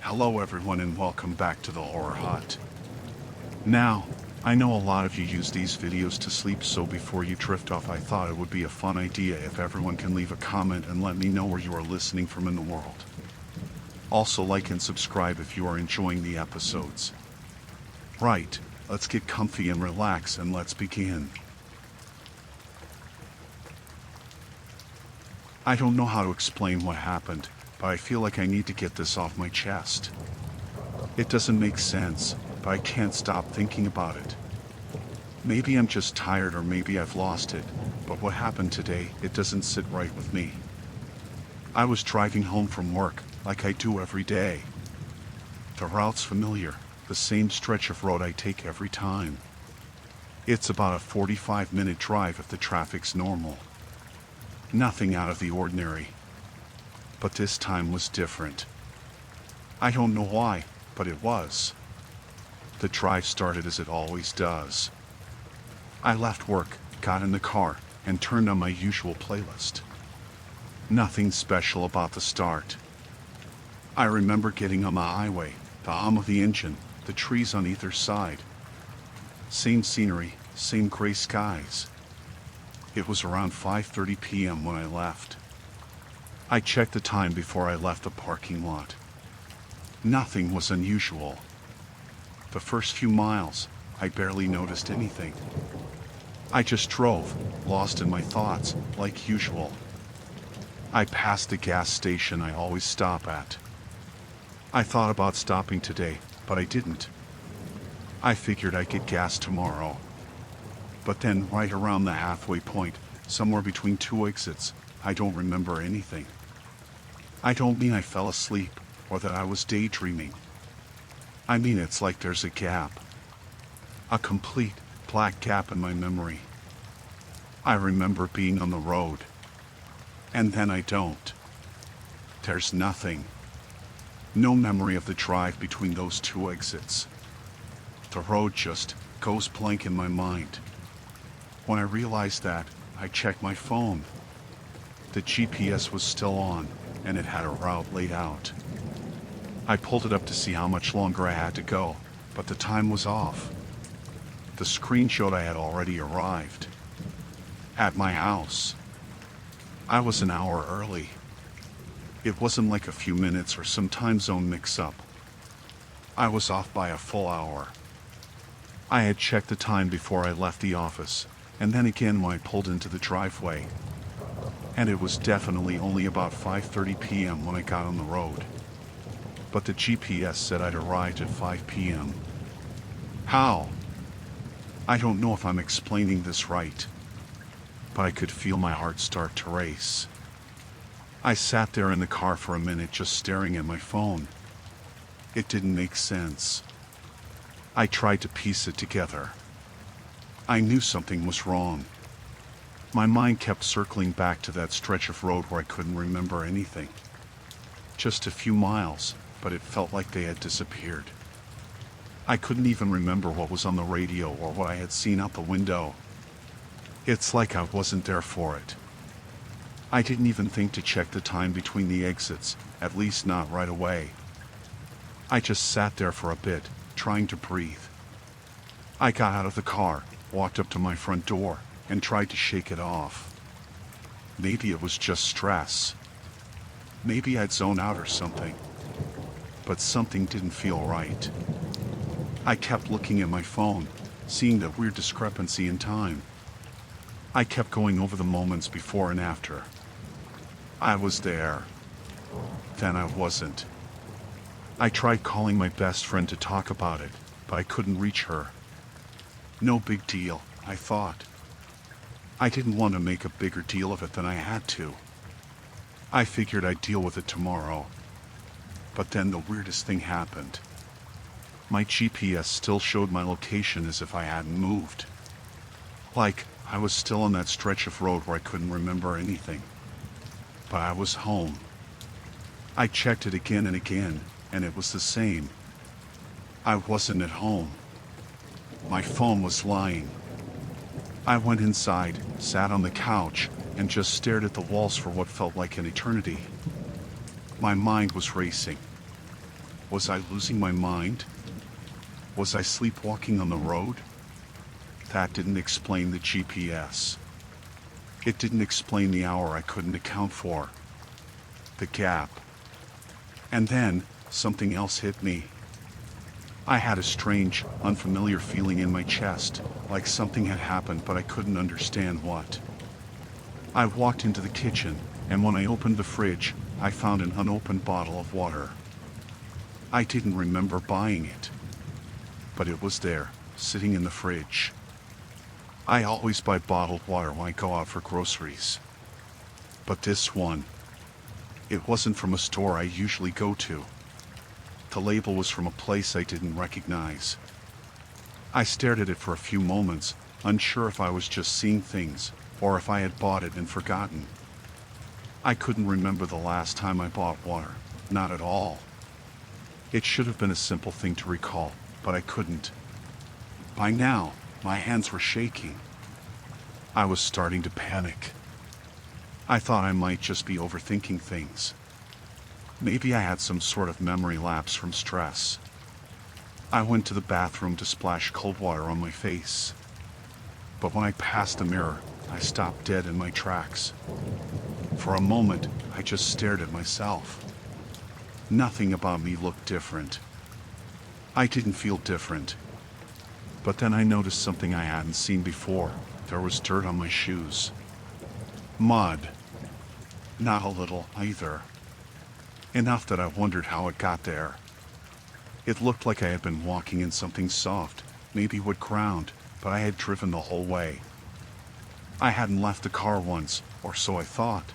Hello everyone and welcome back to the Horror Hut. Now, I know a lot of you use these videos to sleep, so before you drift off I thought it would be a fun idea if everyone can leave a comment and let me know where you are listening from in the world. Also like and subscribe if you are enjoying the episodes. Right, let's get comfy and relax and let's begin. I don't know how to explain what happened, but I feel like I need to get this off my chest. It doesn't make sense, but I can't stop thinking about it. Maybe I'm just tired or maybe I've lost it, but what happened today, it doesn't sit right with me. I was driving home from work, like I do every day. The route's familiar, the same stretch of road I take every time. It's about a 45-minute drive if the traffic's normal. Nothing out of the ordinary. But this time was different. I don't know why, but it was. The drive started as it always does. I left work, got in the car, and turned on my usual playlist. Nothing special about the start. I remember getting on the highway, the hum of the engine, the trees on either side. Same scenery, same gray skies. It was around 5:30 p.m. when I left. I checked the time before I left the parking lot. Nothing was unusual. The first few miles, I barely noticed anything. I just drove, lost in my thoughts, like usual. I passed the gas station I always stop at. I thought about stopping today, but I didn't. I figured I'd get gas tomorrow. But then right around the halfway point, somewhere between two exits, I don't remember anything. I don't mean I fell asleep, or that I was daydreaming. I mean it's like there's a gap. A complete, black gap in my memory. I remember being on the road. And then I don't. There's nothing. No memory of the drive between those two exits. The road just goes blank in my mind. When I realized that, I checked my phone. The GPS was still on, and it had a route laid out. I pulled it up to see how much longer I had to go, but the time was off. The screen showed I had already arrived. At my house. I was an hour early. It wasn't like a few minutes or some time zone mix-up. I was off by a full hour. I had checked the time before I left the office, and then again when I pulled into the driveway. And it was definitely only about 5:30 p.m. when I got on the road. But the GPS said I'd arrived at 5 p.m. How? I don't know if I'm explaining this right, but I could feel my heart start to race. I sat there in the car for a minute just staring at my phone. It didn't make sense. I tried to piece it together. I knew something was wrong. My mind kept circling back to that stretch of road where I couldn't remember anything. Just a few miles, but it felt like they had disappeared. I couldn't even remember what was on the radio or what I had seen out the window. It's like I wasn't there for it. I didn't even think to check the time between the exits, at least not right away. I just sat there for a bit, trying to breathe. I got out of the car, walked up to my front door, and tried to shake it off. Maybe it was just stress. Maybe I'd zoned out or something. But something didn't feel right. I kept looking at my phone, seeing that weird discrepancy in time. I kept going over the moments before and after. I was there. Then I wasn't. I tried calling my best friend to talk about it, but I couldn't reach her. No big deal, I thought. I didn't want to make a bigger deal of it than I had to. I figured I'd deal with it tomorrow. But then the weirdest thing happened. My GPS still showed my location as if I hadn't moved. Like I was still on that stretch of road where I couldn't remember anything. But I was home. I checked it again and again, and it was the same. I wasn't at home. My phone was lying. I went inside, sat on the couch, and just stared at the walls for what felt like an eternity. My mind was racing. Was I losing my mind? Was I sleepwalking on the road? That didn't explain the GPS. It didn't explain the hour I couldn't account for. The gap. And then, something else hit me. I had a strange, unfamiliar feeling in my chest, like something had happened but I couldn't understand what. I walked into the kitchen, and when I opened the fridge, I found an unopened bottle of water. I didn't remember buying it, but it was there, sitting in the fridge. I always buy bottled water when I go out for groceries. But this one, it wasn't from a store I usually go to. The label was from a place I didn't recognize. I stared at it for a few moments, unsure if I was just seeing things, or if I had bought it and forgotten. I couldn't remember the last time I bought water, not at all. It should have been a simple thing to recall, but I couldn't. By now, my hands were shaking. I was starting to panic. I thought I might just be overthinking things. Maybe I had some sort of memory lapse from stress. I went to the bathroom to splash cold water on my face. But when I passed the mirror, I stopped dead in my tracks. For a moment, I just stared at myself. Nothing about me looked different. I didn't feel different. But then I noticed something I hadn't seen before. There was dirt on my shoes. Mud. Not a little, either. Enough that I wondered how it got there. It looked like I had been walking in something soft, maybe wood ground, but I had driven the whole way. I hadn't left the car once, or so I thought.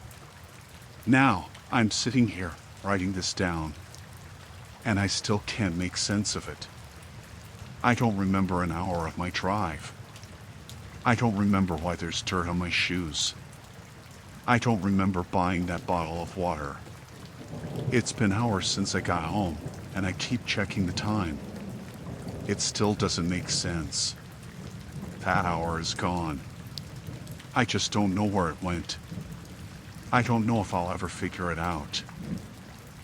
Now, I'm sitting here, writing this down, and I still can't make sense of it. I don't remember an hour of my drive. I don't remember why there's dirt on my shoes. I don't remember buying that bottle of water. It's been hours since I got home, and I keep checking the time. It still doesn't make sense. That hour is gone. I just don't know where it went. I don't know if I'll ever figure it out.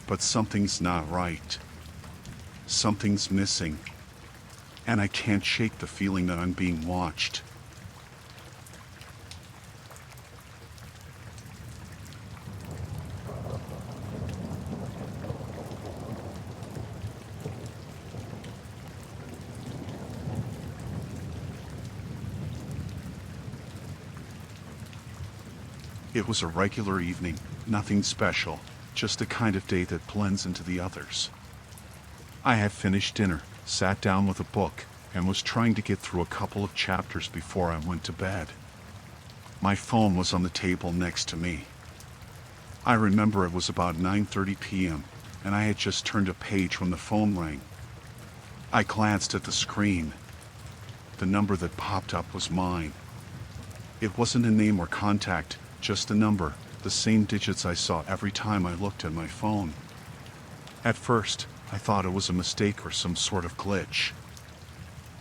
But something's not right. Something's missing. And I can't shake the feeling that I'm being watched. It was a regular evening, nothing special, just the kind of day that blends into the others. I had finished dinner, sat down with a book, and was trying to get through a couple of chapters before I went to bed. My phone was on the table next to me. I remember it was about 9:30 p.m., and I had just turned a page when the phone rang. I glanced at the screen. The number that popped up was mine. It wasn't a name or contact, just a number, the same digits I saw every time I looked at my phone. At first, I thought it was a mistake or some sort of glitch.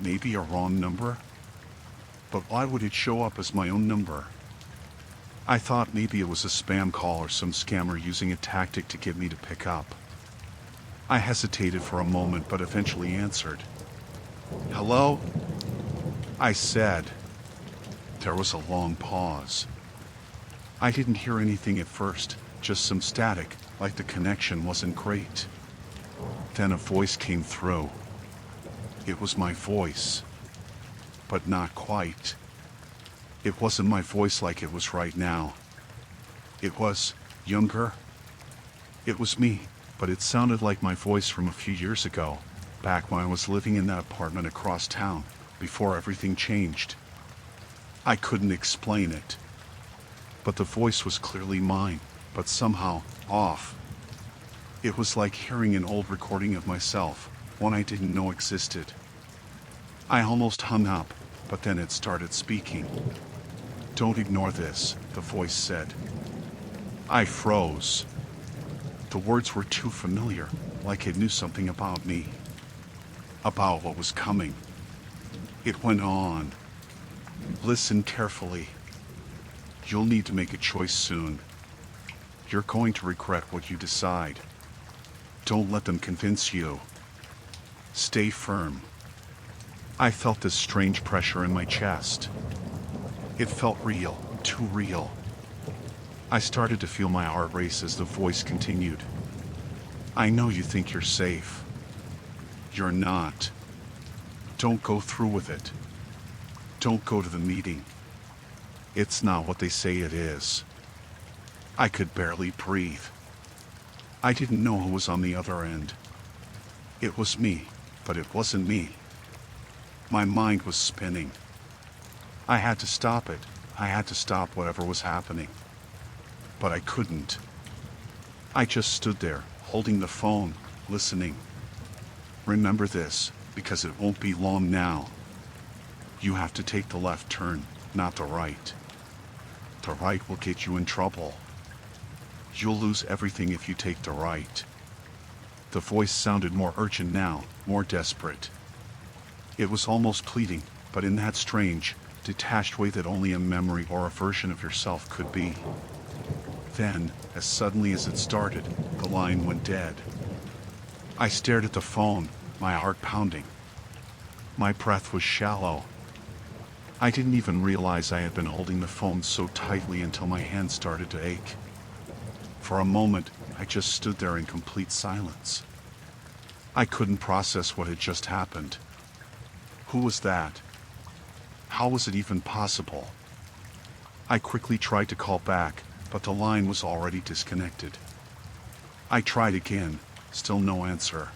Maybe a wrong number? But why would it show up as my own number? I thought maybe it was a spam call or some scammer using a tactic to get me to pick up. I hesitated for a moment but eventually answered. "Hello?" I said. There was a long pause. I didn't hear anything at first, just some static, like the connection wasn't great. Then a voice came through. It was my voice. But not quite. It wasn't my voice like it was right now. It was younger. It was me, but it sounded like my voice from a few years ago, back when I was living in that apartment across town, before everything changed. I couldn't explain it. But the voice was clearly mine, but somehow off. It was like hearing an old recording of myself, one I didn't know existed. I almost hung up, but then it started speaking. "Don't ignore this," the voice said. I froze. The words were too familiar, like it knew something about me. About what was coming. It went on. "Listen carefully. You'll need to make a choice soon. You're going to regret what you decide. Don't let them convince you. Stay firm. I felt this strange pressure in my chest. It felt real, too real. I started to feel my heart race as the voice continued. I know you think you're safe. You're not. Don't go through with it. Don't go to the meeting. It's not what they say it is. I could barely breathe. I didn't know who was on the other end. It was me, but it wasn't me. My mind was spinning. I had to stop it. I had to stop whatever was happening. But I couldn't. I just stood there, holding the phone, listening. Remember this, because it won't be long now. You have to take the left turn, not the right. The right will get you in trouble. You'll lose everything if you take the right. The voice sounded more urgent now, more desperate. It was almost pleading, but in that strange, detached way that only a memory or a version of yourself could be. Then, as suddenly as it started, the line went dead. I stared at the phone, my heart pounding. My breath was shallow. I didn't even realize I had been holding the phone so tightly until my hands started to ache. For a moment, I just stood there in complete silence. I couldn't process what had just happened. Who was that? How was it even possible? I quickly tried to call back, but the line was already disconnected. I tried again, still no answer.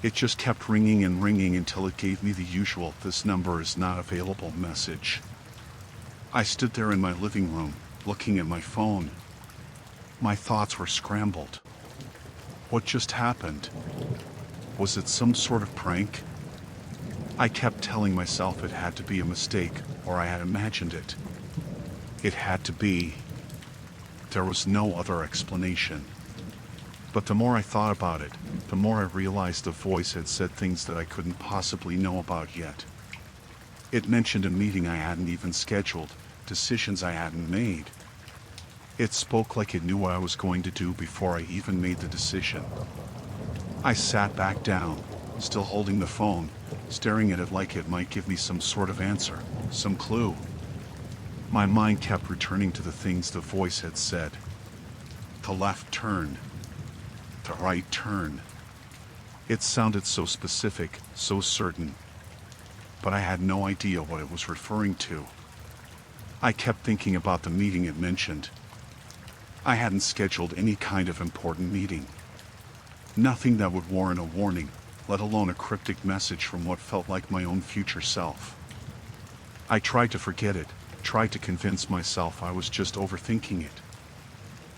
It just kept ringing and ringing until it gave me the usual "this number is not available" message. I stood there in my living room, looking at my phone. My thoughts were scrambled. What just happened? Was it some sort of prank? I kept telling myself it had to be a mistake, or I had imagined it. It had to be. There was no other explanation. But the more I thought about it, the more I realized the voice had said things that I couldn't possibly know about yet. It mentioned a meeting I hadn't even scheduled, decisions I hadn't made. It spoke like it knew what I was going to do before I even made the decision. I sat back down, still holding the phone, staring at it like it might give me some sort of answer, some clue. My mind kept returning to the things the voice had said. The left turn. The right turn. It sounded so specific, so certain. But I had no idea what it was referring to. I kept thinking about the meeting it mentioned. I hadn't scheduled any kind of important meeting. Nothing that would warrant a warning, let alone a cryptic message from what felt like my own future self. I tried to forget it, tried to convince myself I was just overthinking it.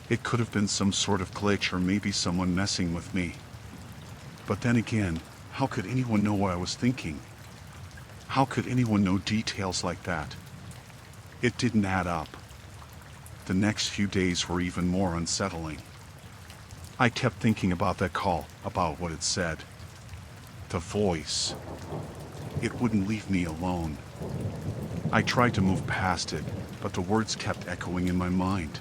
It could have been some sort of glitch or maybe someone messing with me. But then again, how could anyone know what I was thinking? How could anyone know details like that? It didn't add up. The next few days were even more unsettling. I kept thinking about that call, about what it said. The voice. It wouldn't leave me alone. I tried to move past it, but the words kept echoing in my mind.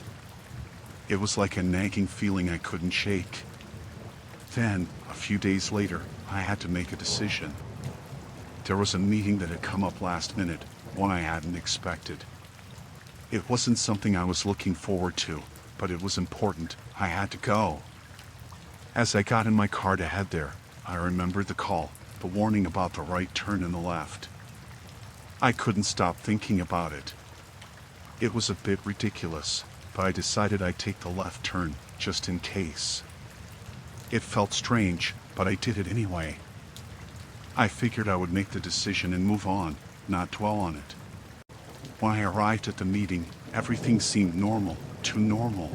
It was like a nagging feeling I couldn't shake. Then, a few days later, I had to make a decision. There was a meeting that had come up last minute, one I hadn't expected. It wasn't something I was looking forward to, but it was important. I had to go. As I got in my car to head there, I remembered the call, the warning about the right turn and the left. I couldn't stop thinking about it. It was a bit ridiculous, but I decided I'd take the left turn, just in case. It felt strange, but I did it anyway. I figured I would make the decision and move on, not dwell on it. When I arrived at the meeting, everything seemed normal, too normal.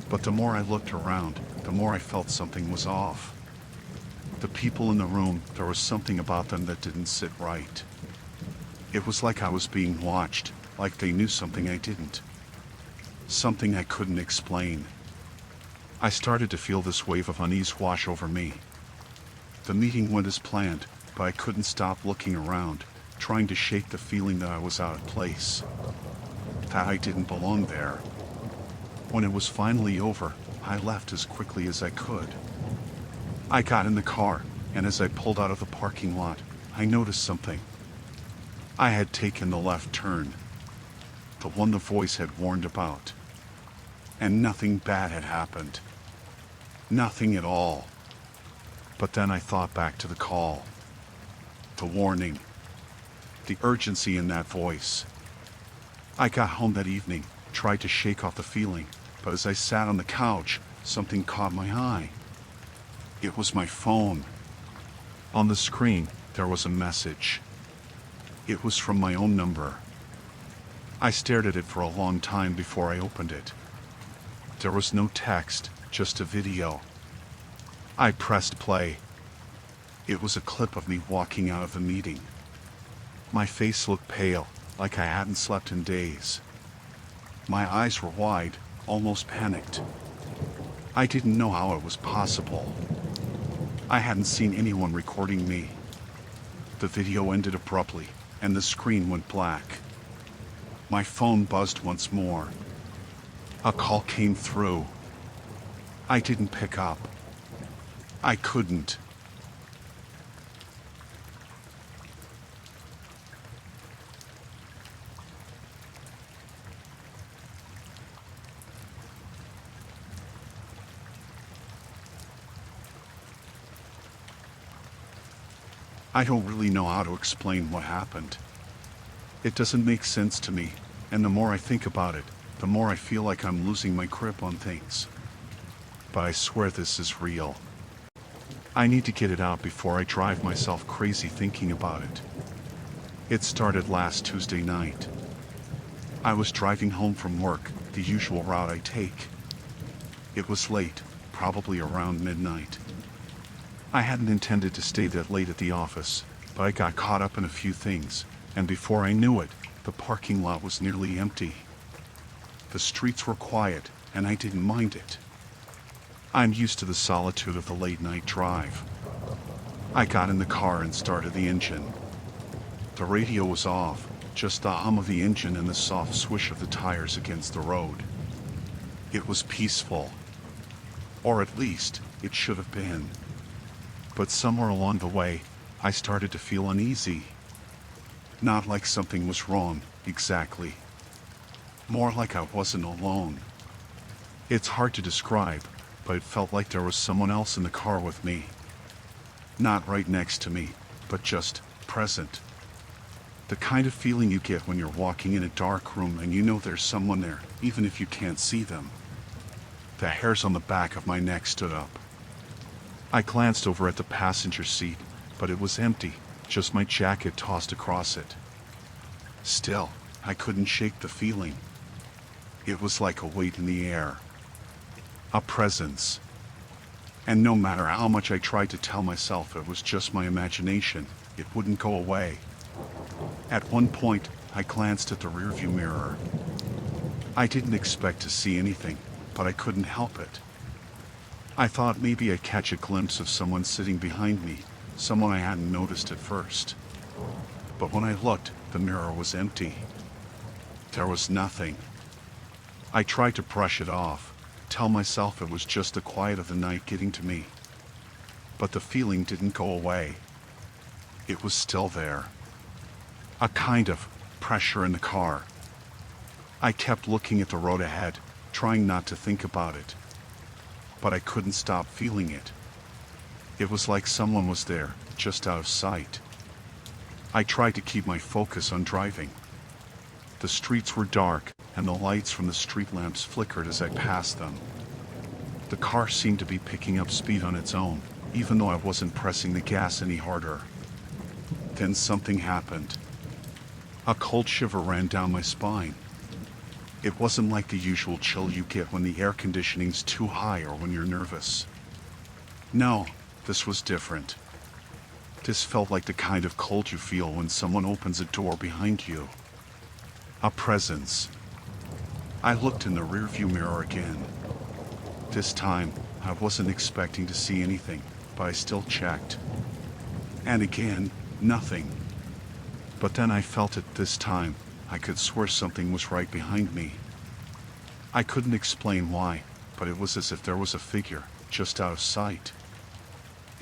But the more I looked around, the more I felt something was off. The people in the room, there was something about them that didn't sit right. It was like I was being watched, like they knew something I didn't. Something I couldn't explain. I started to feel this wave of unease wash over me. The meeting went as planned, but I couldn't stop looking around, trying to shake the feeling that I was out of place, that I didn't belong there. When it was finally over, I left as quickly as I could. I got in the car, and as I pulled out of the parking lot, I noticed something. I had taken the left turn, the one the voice had warned about. And nothing bad had happened. Nothing at all. But then I thought back to the call. The warning. The urgency in that voice. I got home that evening, tried to shake off the feeling, but as I sat on the couch, something caught my eye. It was my phone. On the screen, there was a message. It was from my own number. I stared at it for a long time before I opened it. There was no text, just a video. I pressed play. It was a clip of me walking out of the meeting. My face looked pale, like I hadn't slept in days. My eyes were wide, almost panicked. I didn't know how it was possible. I hadn't seen anyone recording me. The video ended abruptly, and the screen went black. My phone buzzed once more. A call came through. I didn't pick up. I couldn't. I don't really know how to explain what happened. It doesn't make sense to me, and the more I think about it, the more I feel like I'm losing my grip on things. But I swear this is real. I need to get it out before I drive myself crazy thinking about it. It started last Tuesday night. I was driving home from work, the usual route I take. It was late, probably around midnight. I hadn't intended to stay that late at the office, but I got caught up in a few things, and before I knew it, the parking lot was nearly empty. The streets were quiet, and I didn't mind it. I'm used to the solitude of the late-night drive. I got in the car and started the engine. The radio was off, just the hum of the engine and the soft swish of the tires against the road. It was peaceful. Or at least, it should have been. But somewhere along the way, I started to feel uneasy. Not like something was wrong, exactly. More like I wasn't alone. It's hard to describe, but it felt like there was someone else in the car with me. Not right next to me, but just present. The kind of feeling you get when you're walking in a dark room and you know there's someone there, even if you can't see them. The hairs on the back of my neck stood up. I glanced over at the passenger seat, but it was empty, just my jacket tossed across it. Still, I couldn't shake the feeling. It was like a weight in the air. A presence. And no matter how much I tried to tell myself it was just my imagination, it wouldn't go away. At one point, I glanced at the rearview mirror. I didn't expect to see anything, but I couldn't help it. I thought maybe I'd catch a glimpse of someone sitting behind me, someone I hadn't noticed at first. But when I looked, the mirror was empty. There was nothing. I tried to brush it off, tell myself it was just the quiet of the night getting to me. But the feeling didn't go away. It was still there. A kind of pressure in the car. I kept looking at the road ahead, trying not to think about it. But I couldn't stop feeling it. It was like someone was there, just out of sight. I tried to keep my focus on driving. The streets were dark, and the lights from the street lamps flickered as I passed them. The car seemed to be picking up speed on its own, even though I wasn't pressing the gas any harder. Then something happened. A cold shiver ran down my spine. It wasn't like the usual chill you get when the air conditioning's too high or when you're nervous. No, this was different. This felt like the kind of cold you feel when someone opens a door behind you. A presence. I looked in the rearview mirror again. This time, I wasn't expecting to see anything, but I still checked. And again, nothing. But then I felt it this time. I could swear something was right behind me. I couldn't explain why, but it was as if there was a figure, just out of sight.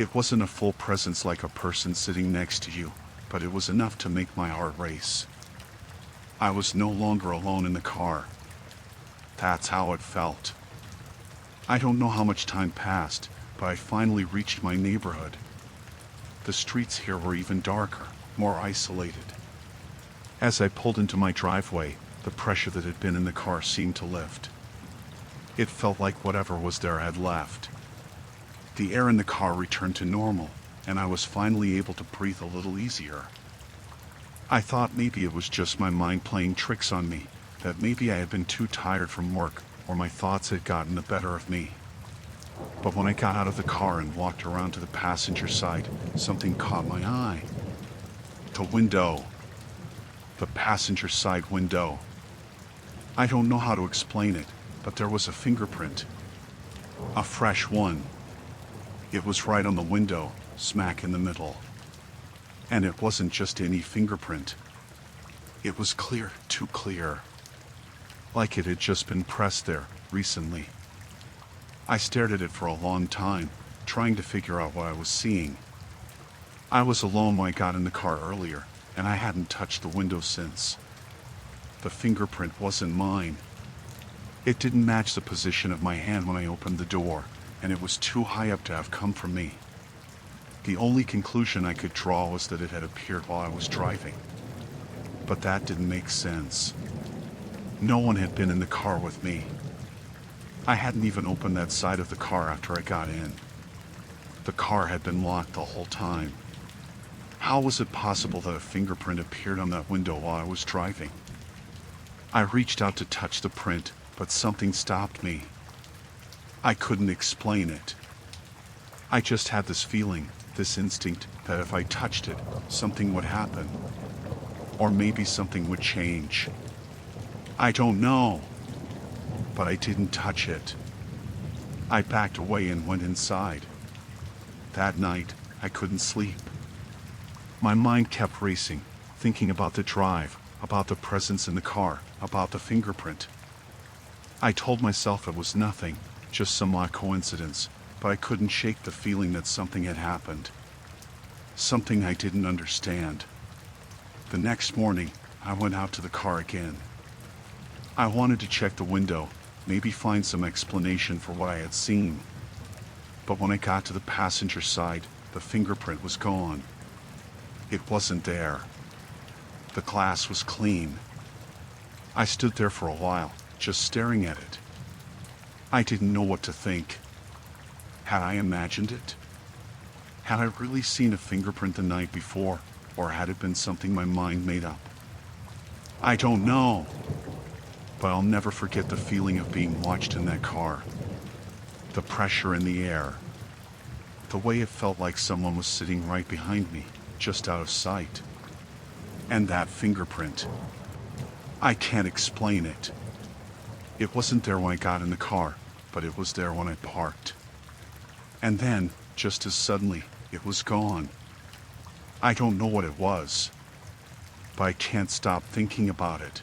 It wasn't a full presence like a person sitting next to you, but it was enough to make my heart race. I was no longer alone in the car. That's how it felt. I don't know how much time passed, but I finally reached my neighborhood. The streets here were even darker, more isolated. As I pulled into my driveway, the pressure that had been in the car seemed to lift. It felt like whatever was there had left. The air in the car returned to normal, and I was finally able to breathe a little easier. I thought maybe it was just my mind playing tricks on me, that maybe I had been too tired from work, or my thoughts had gotten the better of me. But when I got out of the car and walked around to the passenger side, something caught my eye. The window. The passenger side window. I don't know how to explain it, but there was a fingerprint. A fresh one. It was right on the window, smack in the middle. And it wasn't just any fingerprint. It was clear, too clear. Like it had just been pressed there, recently. I stared at it for a long time, trying to figure out what I was seeing. I was alone when I got in the car earlier, and I hadn't touched the window since. The fingerprint wasn't mine. It didn't match the position of my hand when I opened the door, and it was too high up to have come from me. The only conclusion I could draw was that it had appeared while I was driving. But that didn't make sense. No one had been in the car with me. I hadn't even opened that side of the car after I got in. The car had been locked the whole time. How was it possible that a fingerprint appeared on that window while I was driving? I reached out to touch the print, but something stopped me. I couldn't explain it. I just had this feeling, this instinct, that if I touched it, something would happen. Or maybe something would change. I don't know. But I didn't touch it. I backed away and went inside. That night, I couldn't sleep. My mind kept racing, thinking about the drive, about the presence in the car, about the fingerprint. I told myself it was nothing, just some odd coincidence, but I couldn't shake the feeling that something had happened. Something I didn't understand. The next morning, I went out to the car again. I wanted to check the window, maybe find some explanation for what I had seen. But when I got to the passenger side, the fingerprint was gone. It wasn't there. The glass was clean. I stood there for a while, just staring at it. I didn't know what to think. Had I imagined it? Had I really seen a fingerprint the night before, or had it been something my mind made up? I don't know. But I'll never forget the feeling of being watched in that car. The pressure in the air. The way it felt like someone was sitting right behind me, just out of sight. And that fingerprint. I can't explain it. It wasn't there when I got in the car, but it was there when I parked. And then, just as suddenly, it was gone. I don't know what it was, but I can't stop thinking about it.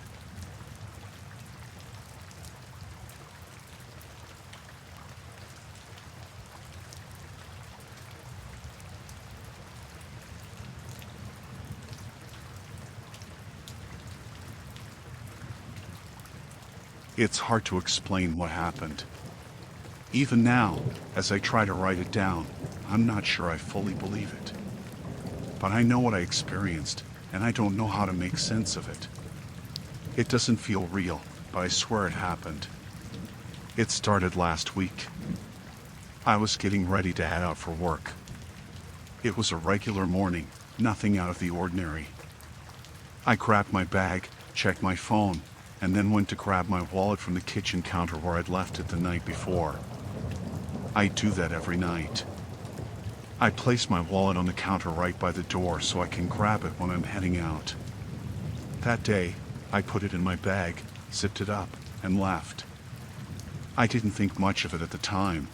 It's hard to explain what happened. Even now, as I try to write it down, I'm not sure I fully believe it. But I know what I experienced, and I don't know how to make sense of it. It doesn't feel real, but I swear it happened. It started last week. I was getting ready to head out for work. It was a regular morning, nothing out of the ordinary. I grabbed my bag, checked my phone, and then went to grab my wallet from the kitchen counter where I'd left it the night before. I do that every night. I place my wallet on the counter right by the door so I can grab it when I'm heading out. That day, I put it in my bag, zipped it up, and left. I didn't think much of it at the time.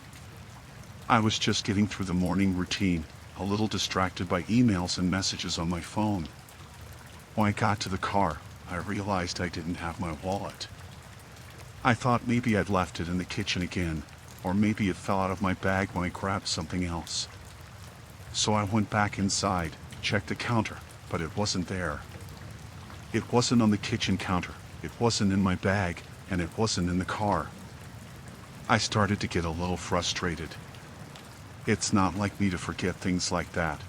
I was just getting through the morning routine, a little distracted by emails and messages on my phone. When I got to the car, I realized I didn't have my wallet. I thought maybe I'd left it in the kitchen again, or maybe it fell out of my bag when I grabbed something else. So I went back inside, checked the counter, but it wasn't there. It wasn't on the kitchen counter, it wasn't in my bag, and it wasn't in the car. I started to get a little frustrated. It's not like me to forget things like that.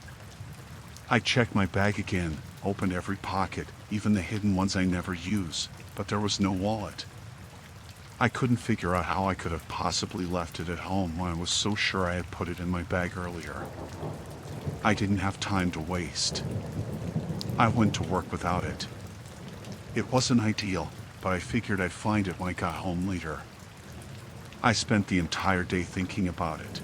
I checked my bag again, opened every pocket, even the hidden ones I never use, but there was no wallet. I couldn't figure out how I could have possibly left it at home when I was so sure I had put it in my bag earlier. I didn't have time to waste. I went to work without it. It wasn't ideal, but I figured I'd find it when I got home later. I spent the entire day thinking about it.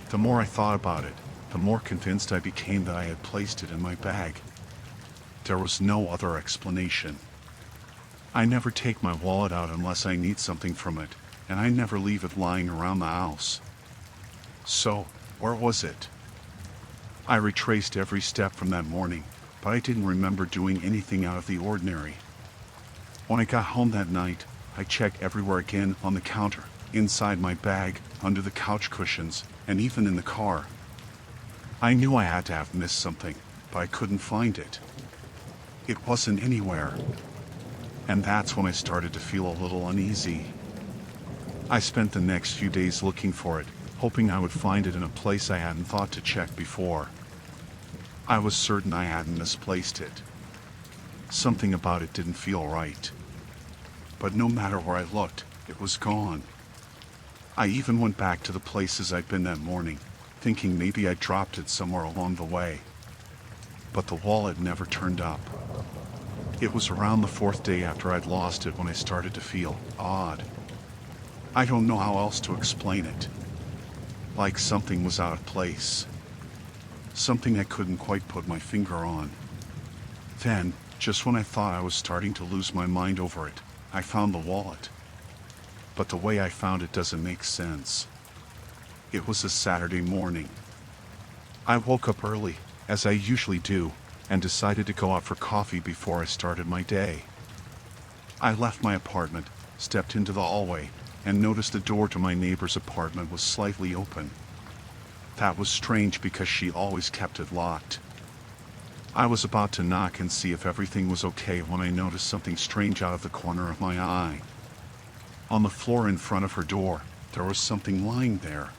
The more I thought about it, the more convinced I became that I had placed it in my bag. There was no other explanation. I never take my wallet out unless I need something from it, and I never leave it lying around the house. So, where was it? I retraced every step from that morning, but I didn't remember doing anything out of the ordinary. When I got home that night, I checked everywhere again, on the counter, inside my bag, under the couch cushions, and even in the car. I knew I had to have missed something, but I couldn't find it. It wasn't anywhere. And that's when I started to feel a little uneasy. I spent the next few days looking for it, hoping I would find it in a place I hadn't thought to check before. I was certain I hadn't misplaced it. Something about it didn't feel right. But no matter where I looked, it was gone. I even went back to the places I'd been that morning, thinking maybe I dropped it somewhere along the way. But the wallet never turned up. It was around the fourth day after I'd lost it when I started to feel odd. I don't know how else to explain it. Like something was out of place. Something I couldn't quite put my finger on. Then, just when I thought I was starting to lose my mind over it, I found the wallet. But the way I found it doesn't make sense. It was a Saturday morning. I woke up early, as I usually do, and decided to go out for coffee before I started my day. I left my apartment, stepped into the hallway, and noticed the door to my neighbor's apartment was slightly open. That was strange because she always kept it locked. I was about to knock and see if everything was okay when I noticed something strange out of the corner of my eye. On the floor in front of her door, there was something lying there.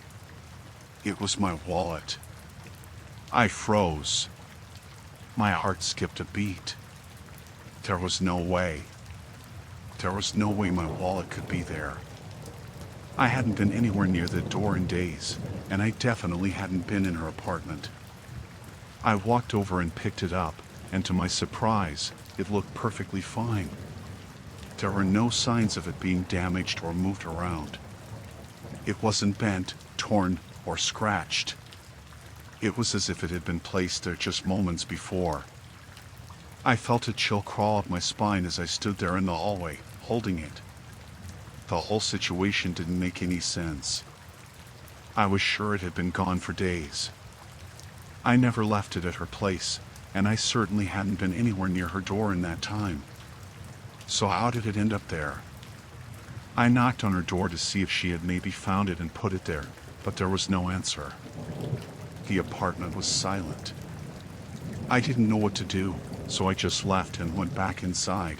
It was my wallet. I froze. My heart skipped a beat. There was no way. There was no way my wallet could be there. I hadn't been anywhere near the door in days, and I definitely hadn't been in her apartment. I walked over and picked it up, and to my surprise, it looked perfectly fine. There were no signs of it being damaged or moved around. It wasn't bent, torn, or scratched. It was as if it had been placed there just moments before. I felt a chill crawl up my spine as I stood there in the hallway, holding it. The whole situation didn't make any sense. I was sure it had been gone for days. I never left it at her place, and I certainly hadn't been anywhere near her door in that time. So how did it end up there? I knocked on her door to see if she had maybe found it and put it there, but there was no answer. The apartment was silent. I didn't know what to do, so I just left and went back inside.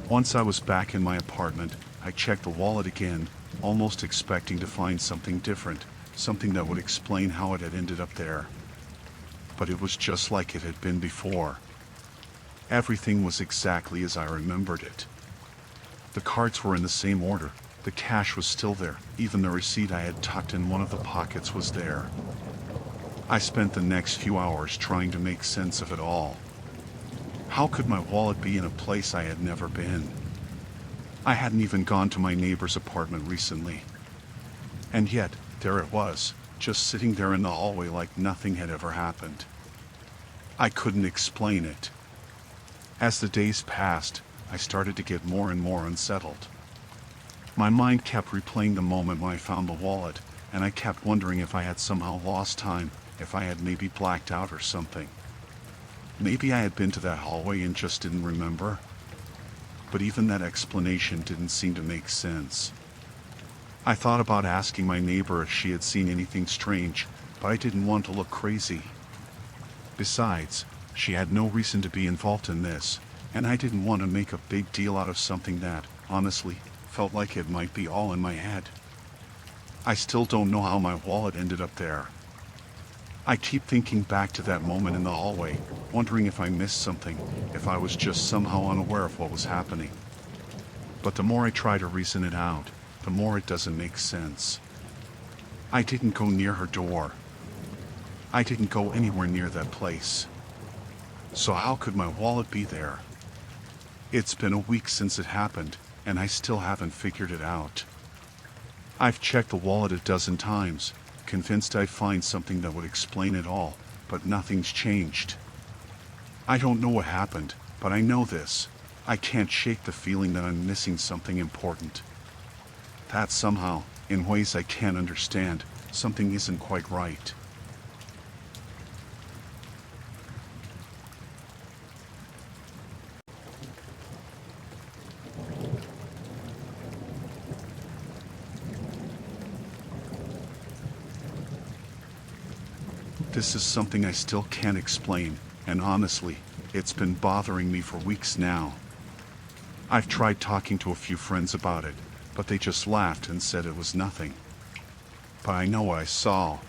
Once I was back in my apartment, I checked the wallet again, almost expecting to find something different, something that would explain how it had ended up there. But it was just like it had been before. Everything was exactly as I remembered it. The cards were in the same order, the cash was still there, even the receipt I had tucked in one of the pockets was there. I spent the next few hours trying to make sense of it all. How could my wallet be in a place I had never been? I hadn't even gone to my neighbor's apartment recently. And yet, there it was, just sitting there in the hallway like nothing had ever happened. I couldn't explain it. As the days passed, I started to get more and more unsettled. My mind kept replaying the moment when I found the wallet, and I kept wondering if I had somehow lost time, if I had maybe blacked out or something. Maybe I had been to that hallway and just didn't remember. But even that explanation didn't seem to make sense. I thought about asking my neighbor if she had seen anything strange, but I didn't want to look crazy. Besides, she had no reason to be involved in this, and I didn't want to make a big deal out of something that, honestly, felt like it might be all in my head. I still don't know how my wallet ended up there. I keep thinking back to that moment in the hallway, wondering if I missed something, if I was just somehow unaware of what was happening. But the more I try to reason it out, the more it doesn't make sense. I didn't go near her door. I didn't go anywhere near that place. So how could my wallet be there? It's been a week since it happened, and I still haven't figured it out. I've checked the wallet a dozen times, convinced I'd find something that would explain it all, but nothing's changed. I don't know what happened, but I know this. I can't shake the feeling that I'm missing something important. That somehow, in ways I can't understand, something isn't quite right. This is something I still can't explain, and honestly, it's been bothering me for weeks now. I've tried talking to a few friends about it, but they just laughed and said it was nothing. But I know what I saw,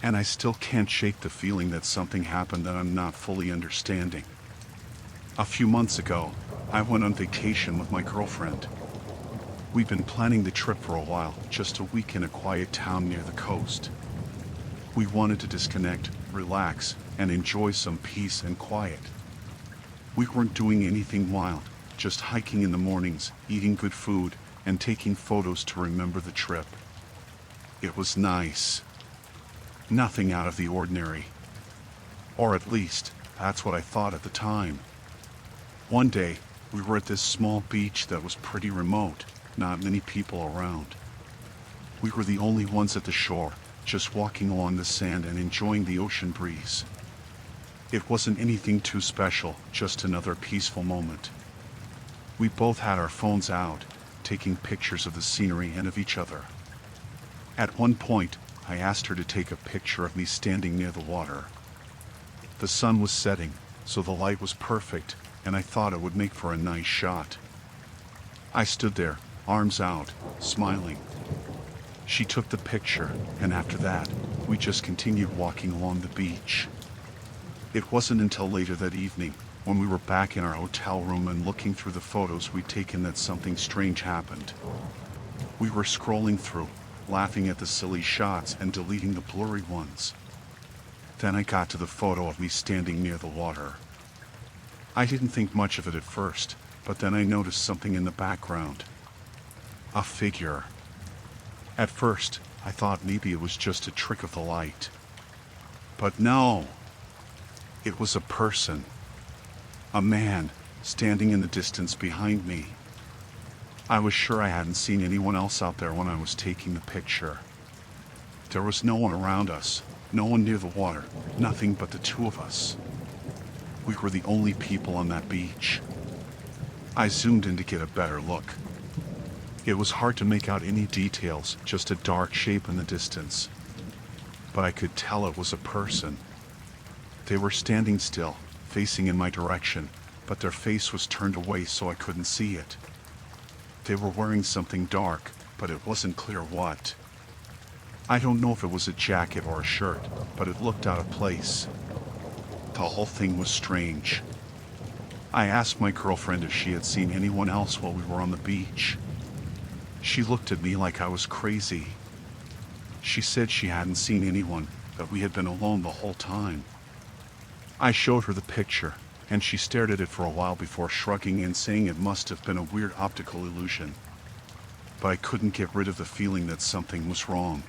and I still can't shake the feeling that something happened that I'm not fully understanding. A few months ago, I went on vacation with my girlfriend. We'd been planning the trip for a while, just a week in a quiet town near the coast. We wanted to disconnect, relax, and enjoy some peace and quiet. We weren't doing anything wild, just hiking in the mornings, eating good food, and taking photos to remember the trip. It was nice. Nothing out of the ordinary. Or at least, that's what I thought at the time. One day, we were at this small beach that was pretty remote, not many people around. We were the only ones at the shore, just walking along the sand and enjoying the ocean breeze. It wasn't anything too special, just another peaceful moment. We both had our phones out, taking pictures of the scenery and of each other. At one point, I asked her to take a picture of me standing near the water. The sun was setting, so the light was perfect, and I thought it would make for a nice shot. I stood there, arms out, smiling. She took the picture, and after that, we just continued walking along the beach. It wasn't until later that evening, when we were back in our hotel room and looking through the photos we'd taken, that something strange happened. We were scrolling through, laughing at the silly shots and deleting the blurry ones. Then I got to the photo of me standing near the water. I didn't think much of it at first, but then I noticed something in the background. A figure. At first, I thought maybe it was just a trick of the light. But no! It was a person. A man, standing in the distance behind me. I was sure I hadn't seen anyone else out there when I was taking the picture. There was no one around us, no one near the water, nothing but the two of us. We were the only people on that beach. I zoomed in to get a better look. It was hard to make out any details, just a dark shape in the distance. But I could tell it was a person. They were standing still, facing in my direction, but their face was turned away so I couldn't see it. They were wearing something dark, but it wasn't clear what. I don't know if it was a jacket or a shirt, but it looked out of place. The whole thing was strange. I asked my girlfriend if she had seen anyone else while we were on the beach. She looked at me like I was crazy. She said she hadn't seen anyone, that we had been alone the whole time. I showed her the picture, and she stared at it for a while before shrugging and saying it must have been a weird optical illusion. But I couldn't get rid of the feeling that something was wrong.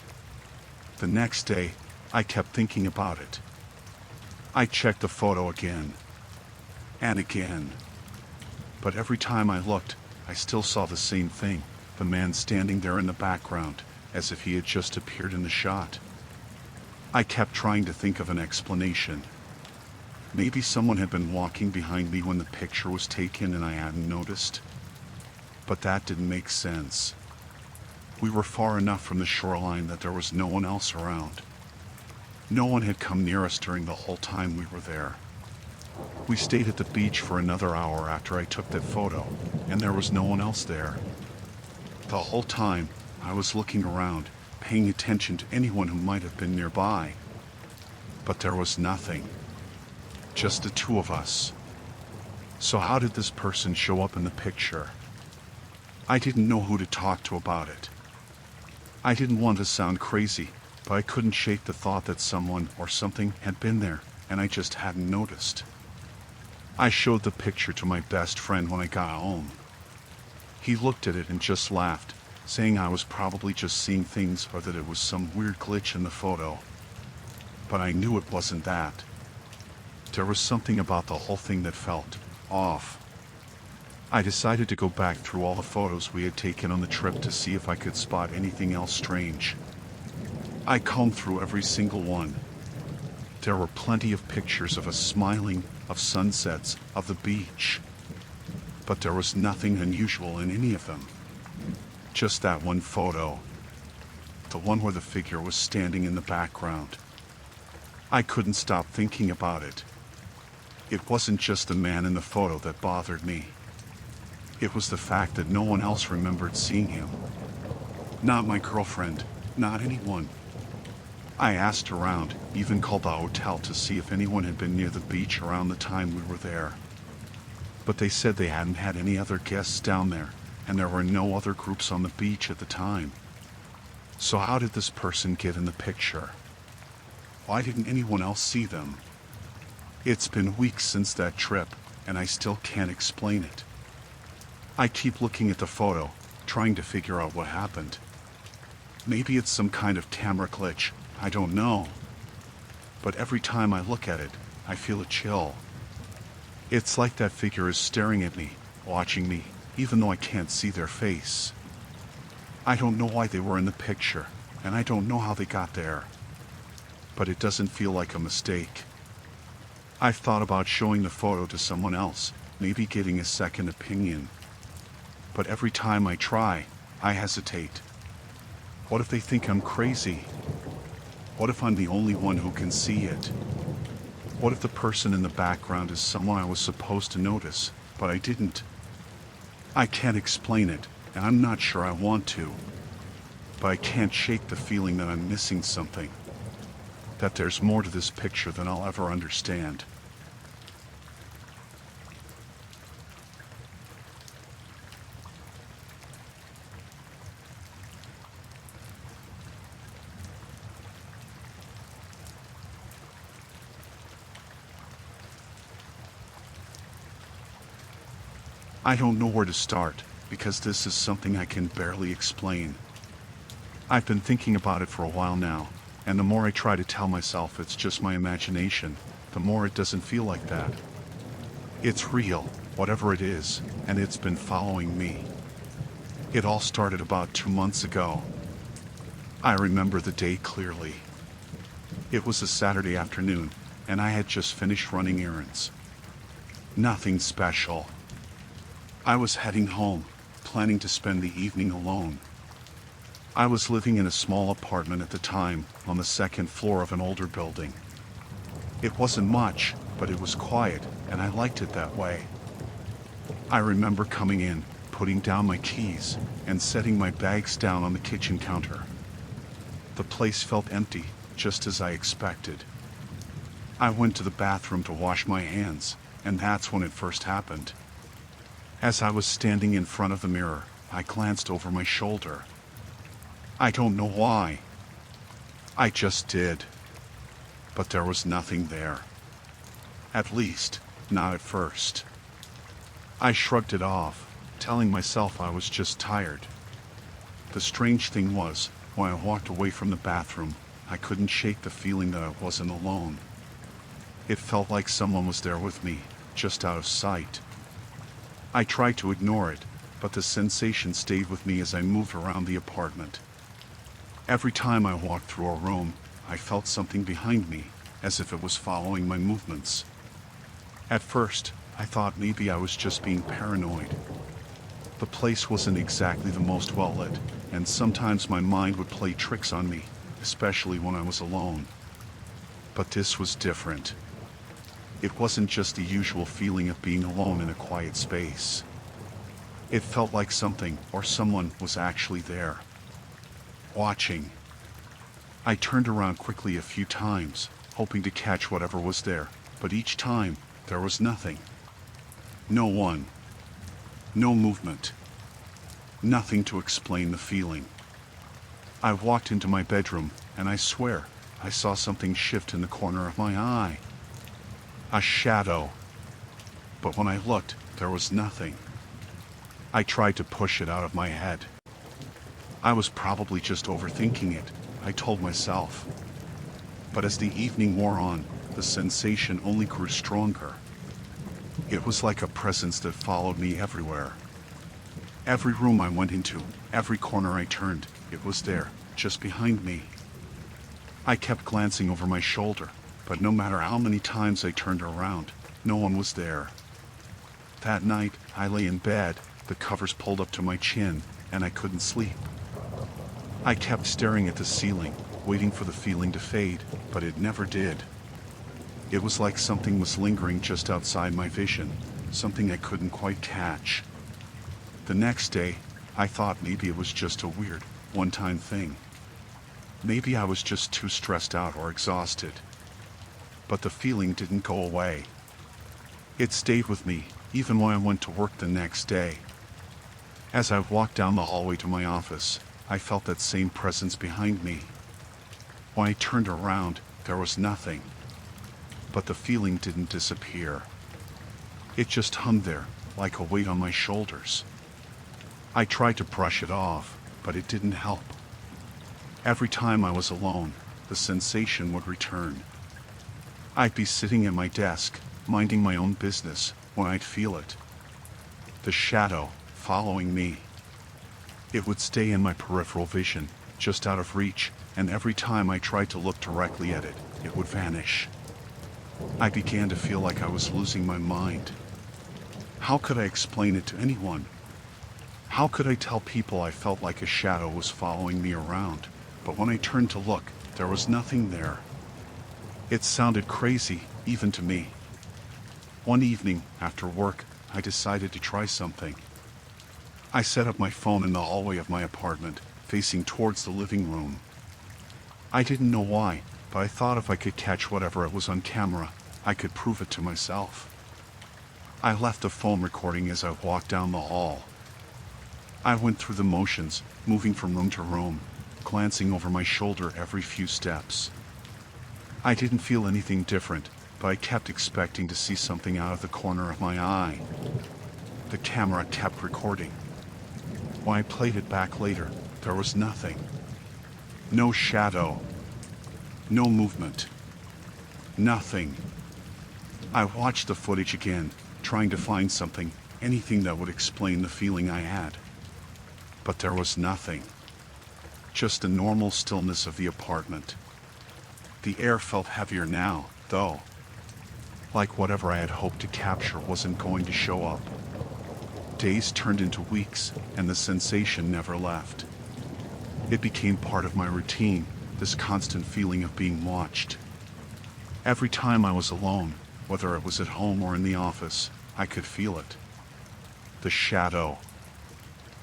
The next day, I kept thinking about it. I checked the photo again. And again. But every time I looked, I still saw the same thing. The man standing there in the background, as if he had just appeared in the shot. I kept trying to think of an explanation. Maybe someone had been walking behind me when the picture was taken and I hadn't noticed. But that didn't make sense. We were far enough from the shoreline that there was no one else around. No one had come near us during the whole time we were there. We stayed at the beach for another hour after I took that photo, and there was no one else there. The whole time, I was looking around, paying attention to anyone who might have been nearby. But there was nothing. Just the two of us. So how did this person show up in the picture? I didn't know who to talk to about it. I didn't want to sound crazy, but I couldn't shake the thought that someone or something had been there, and I just hadn't noticed. I showed the picture to my best friend when I got home. He looked at it and just laughed, saying I was probably just seeing things or that it was some weird glitch in the photo. But I knew it wasn't that. There was something about the whole thing that felt off. I decided to go back through all the photos we had taken on the trip to see if I could spot anything else strange. I combed through every single one. There were plenty of pictures of us smiling, of sunsets, of the beach. But there was nothing unusual in any of them. Just that one photo. The one where the figure was standing in the background. I couldn't stop thinking about it. It wasn't just the man in the photo that bothered me. It was the fact that no one else remembered seeing him. Not my girlfriend, not anyone. I asked around, even called the hotel to see if anyone had been near the beach around the time we were there. But they said they hadn't had any other guests down there, and there were no other groups on the beach at the time. So how did this person get in the picture? Why didn't anyone else see them? It's been weeks since that trip, and I still can't explain it. I keep looking at the photo, trying to figure out what happened. Maybe it's some kind of camera glitch, I don't know. But every time I look at it, I feel a chill. It's like that figure is staring at me, watching me, even though I can't see their face. I don't know why they were in the picture, and I don't know how they got there. But it doesn't feel like a mistake. I've thought about showing the photo to someone else, maybe getting a second opinion. But every time I try, I hesitate. What if they think I'm crazy? What if I'm the only one who can see it? What if the person in the background is someone I was supposed to notice, but I didn't? I can't explain it, and I'm not sure I want to. But I can't shake the feeling that I'm missing something. That there's more to this picture than I'll ever understand. I don't know where to start, because this is something I can barely explain. I've been thinking about it for a while now, and the more I try to tell myself it's just my imagination, the more it doesn't feel like that. It's real, whatever it is, and it's been following me. It all started about 2 months ago. I remember the day clearly. It was a Saturday afternoon, and I had just finished running errands. Nothing special. I was heading home, planning to spend the evening alone. I was living in a small apartment at the time, on the second floor of an older building. It wasn't much, but it was quiet, and I liked it that way. I remember coming in, putting down my keys, and setting my bags down on the kitchen counter. The place felt empty, just as I expected. I went to the bathroom to wash my hands, and that's when it first happened. As I was standing in front of the mirror, I glanced over my shoulder. I don't know why. I just did. But there was nothing there. At least, not at first. I shrugged it off, telling myself I was just tired. The strange thing was, when I walked away from the bathroom, I couldn't shake the feeling that I wasn't alone. It felt like someone was there with me, just out of sight. I tried to ignore it, but the sensation stayed with me as I moved around the apartment. Every time I walked through a room, I felt something behind me, as if it was following my movements. At first, I thought maybe I was just being paranoid. The place wasn't exactly the most well-lit, and sometimes my mind would play tricks on me, especially when I was alone. But this was different. It wasn't just the usual feeling of being alone in a quiet space. It felt like something or someone was actually there, watching. I turned around quickly a few times, hoping to catch whatever was there, but each time, there was nothing. No one. No movement. Nothing to explain the feeling. I walked into my bedroom, and I swear, I saw something shift in the corner of my eye. A shadow. But when I looked, there was nothing. I tried to push it out of my head. I was probably just overthinking it, I told myself. But as the evening wore on, the sensation only grew stronger. It was like a presence that followed me everywhere. Every room I went into, every corner I turned, it was there, just behind me. I kept glancing over my shoulder, but no matter how many times I turned around, no one was there. That night, I lay in bed, the covers pulled up to my chin, and I couldn't sleep. I kept staring at the ceiling, waiting for the feeling to fade, but it never did. It was like something was lingering just outside my vision, something I couldn't quite catch. The next day, I thought maybe it was just a weird, one-time thing. Maybe I was just too stressed out or exhausted. But the feeling didn't go away. It stayed with me, even when I went to work the next day. As I walked down the hallway to my office, I felt that same presence behind me. When I turned around, there was nothing. But the feeling didn't disappear. It just hung there, like a weight on my shoulders. I tried to brush it off, but it didn't help. Every time I was alone, the sensation would return. I'd be sitting at my desk, minding my own business, when I'd feel it. The shadow, following me. It would stay in my peripheral vision, just out of reach, and every time I tried to look directly at it, it would vanish. I began to feel like I was losing my mind. How could I explain it to anyone? How could I tell people I felt like a shadow was following me around, but when I turned to look, there was nothing there. It sounded crazy, even to me. One evening, after work, I decided to try something. I set up my phone in the hallway of my apartment, facing towards the living room. I didn't know why, but I thought if I could catch whatever it was on camera, I could prove it to myself. I left the phone recording as I walked down the hall. I went through the motions, moving from room to room, glancing over my shoulder every few steps. I didn't feel anything different, but I kept expecting to see something out of the corner of my eye. The camera kept recording. When I played it back later, there was nothing. No shadow. No movement. Nothing. I watched the footage again, trying to find something, anything that would explain the feeling I had. But there was nothing. Just the normal stillness of the apartment. The air felt heavier now, though. Like whatever I had hoped to capture wasn't going to show up. Days turned into weeks, and the sensation never left. It became part of my routine, this constant feeling of being watched. Every time I was alone, whether it was at home or in the office, I could feel it. The shadow.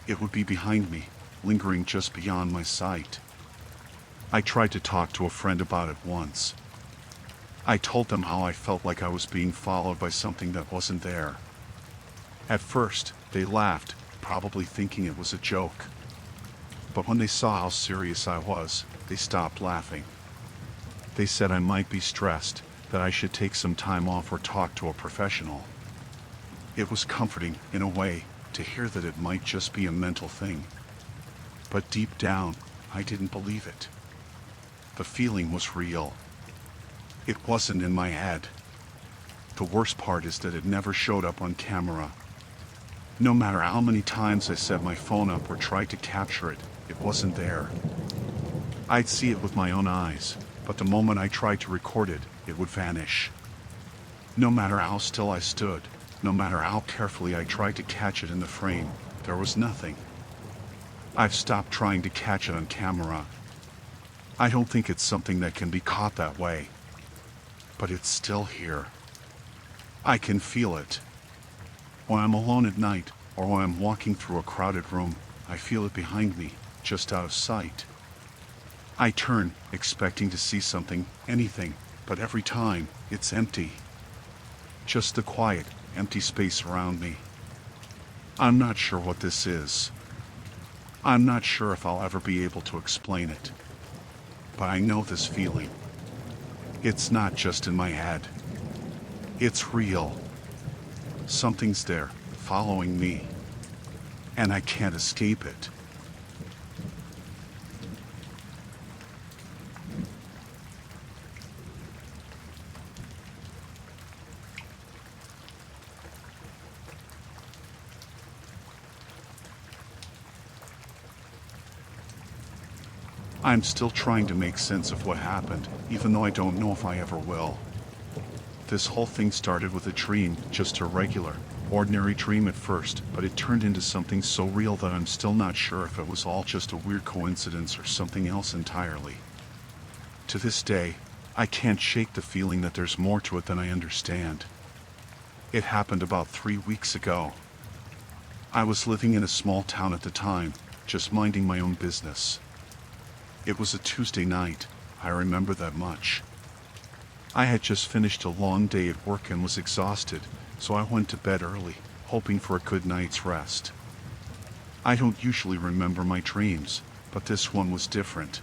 It would be behind me, lingering just beyond my sight. I tried to talk to a friend about it once. I told them how I felt like I was being followed by something that wasn't there. At first, they laughed, probably thinking it was a joke. But when they saw how serious I was, they stopped laughing. They said I might be stressed, that I should take some time off or talk to a professional. It was comforting, in a way, to hear that it might just be a mental thing. But deep down, I didn't believe it. The feeling was real. It wasn't in my head. The worst part is that it never showed up on camera. No matter how many times I set my phone up or tried to capture it, it wasn't there. I'd see it with my own eyes, but the moment I tried to record it, it would vanish. No matter how still I stood, no matter how carefully I tried to catch it in the frame, there was nothing. I've stopped trying to catch it on camera. I don't think it's something that can be caught that way. but it's still here. I can feel it. When I'm alone at night, or when I'm walking through a crowded room, I feel it behind me, just out of sight. I turn, expecting to see something, anything, but every time, it's empty. Just the quiet, empty space around me. I'm not sure what this is. I'm not sure if I'll ever be able to explain it. But I know this feeling. It's not just in my head. It's real. Something's there, following me. And I can't escape it. I'm still trying to make sense of what happened, even though I don't know if I ever will. This whole thing started with a dream, just a regular, ordinary dream at first, but it turned into something so real that I'm still not sure if it was all just a weird coincidence or something else entirely. To this day, I can't shake the feeling that there's more to it than I understand. It happened about 3 weeks ago. I was living in a small town at the time, just minding my own business. It was a Tuesday night, I remember that much. I had just finished a long day at work and was exhausted, so I went to bed early, hoping for a good night's rest. I don't usually remember my dreams, but this one was different.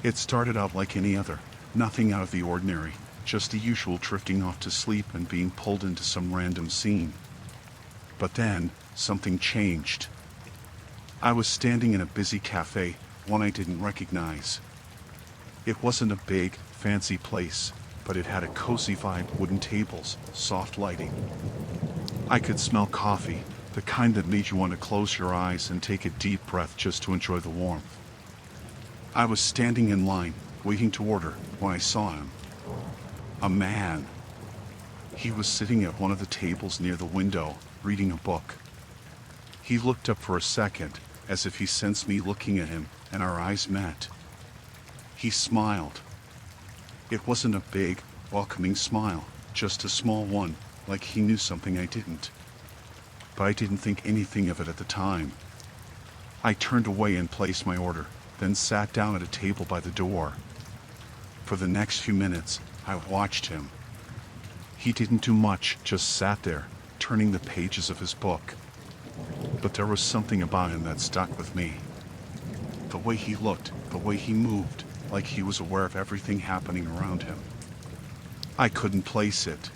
It started out like any other, nothing out of the ordinary, just the usual drifting off to sleep and being pulled into some random scene. But then, something changed. I was standing in a busy cafe, one I didn't recognize. It wasn't a big, fancy place, but it had a cozy vibe, wooden tables, soft lighting. I could smell coffee, the kind that made you want to close your eyes and take a deep breath just to enjoy the warmth. I was standing in line, waiting to order, when I saw him. A man. He was sitting at one of the tables near the window, reading a book. He looked up for a second, as if he sensed me looking at him, and our eyes met. He smiled. It wasn't a big, welcoming smile, just a small one, like he knew something I didn't. But I didn't think anything of it at the time. I turned away and placed my order, then sat down at a table by the door. For the next few minutes, I watched him. He didn't do much, just sat there, turning the pages of his book. But there was something about him that stuck with me. The way he looked, the way he moved, like he was aware of everything happening around him. I couldn't place it.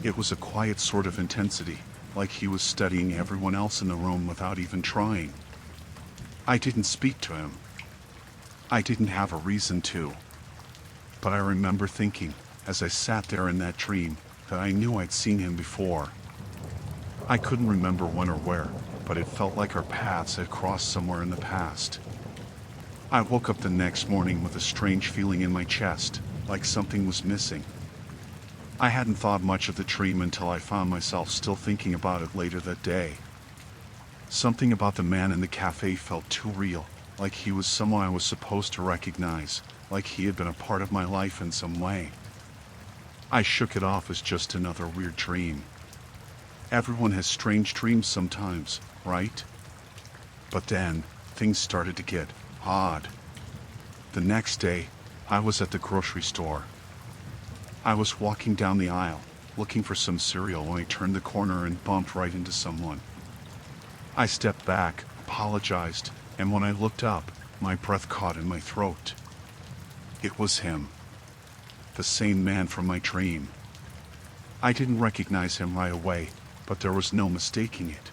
It was a quiet sort of intensity, like he was studying everyone else in the room without even trying. I didn't speak to him. I didn't have a reason to. But I remember thinking, as I sat there in that dream, that I knew I'd seen him before. I couldn't remember when or where, but it felt like our paths had crossed somewhere in the past. I woke up the next morning with a strange feeling in my chest, like something was missing. I hadn't thought much of the dream until I found myself still thinking about it later that day. Something about the man in the cafe felt too real, like he was someone I was supposed to recognize, like he had been a part of my life in some way. I shook it off as just another weird dream. Everyone has strange dreams sometimes, right? But then, things started to get odd. The next day, I was at the grocery store. I was walking down the aisle, looking for some cereal when I turned the corner and bumped right into someone. I stepped back, apologized, and when I looked up, my breath caught in my throat. It was him. The same man from my dream. I didn't recognize him right away, but there was no mistaking it.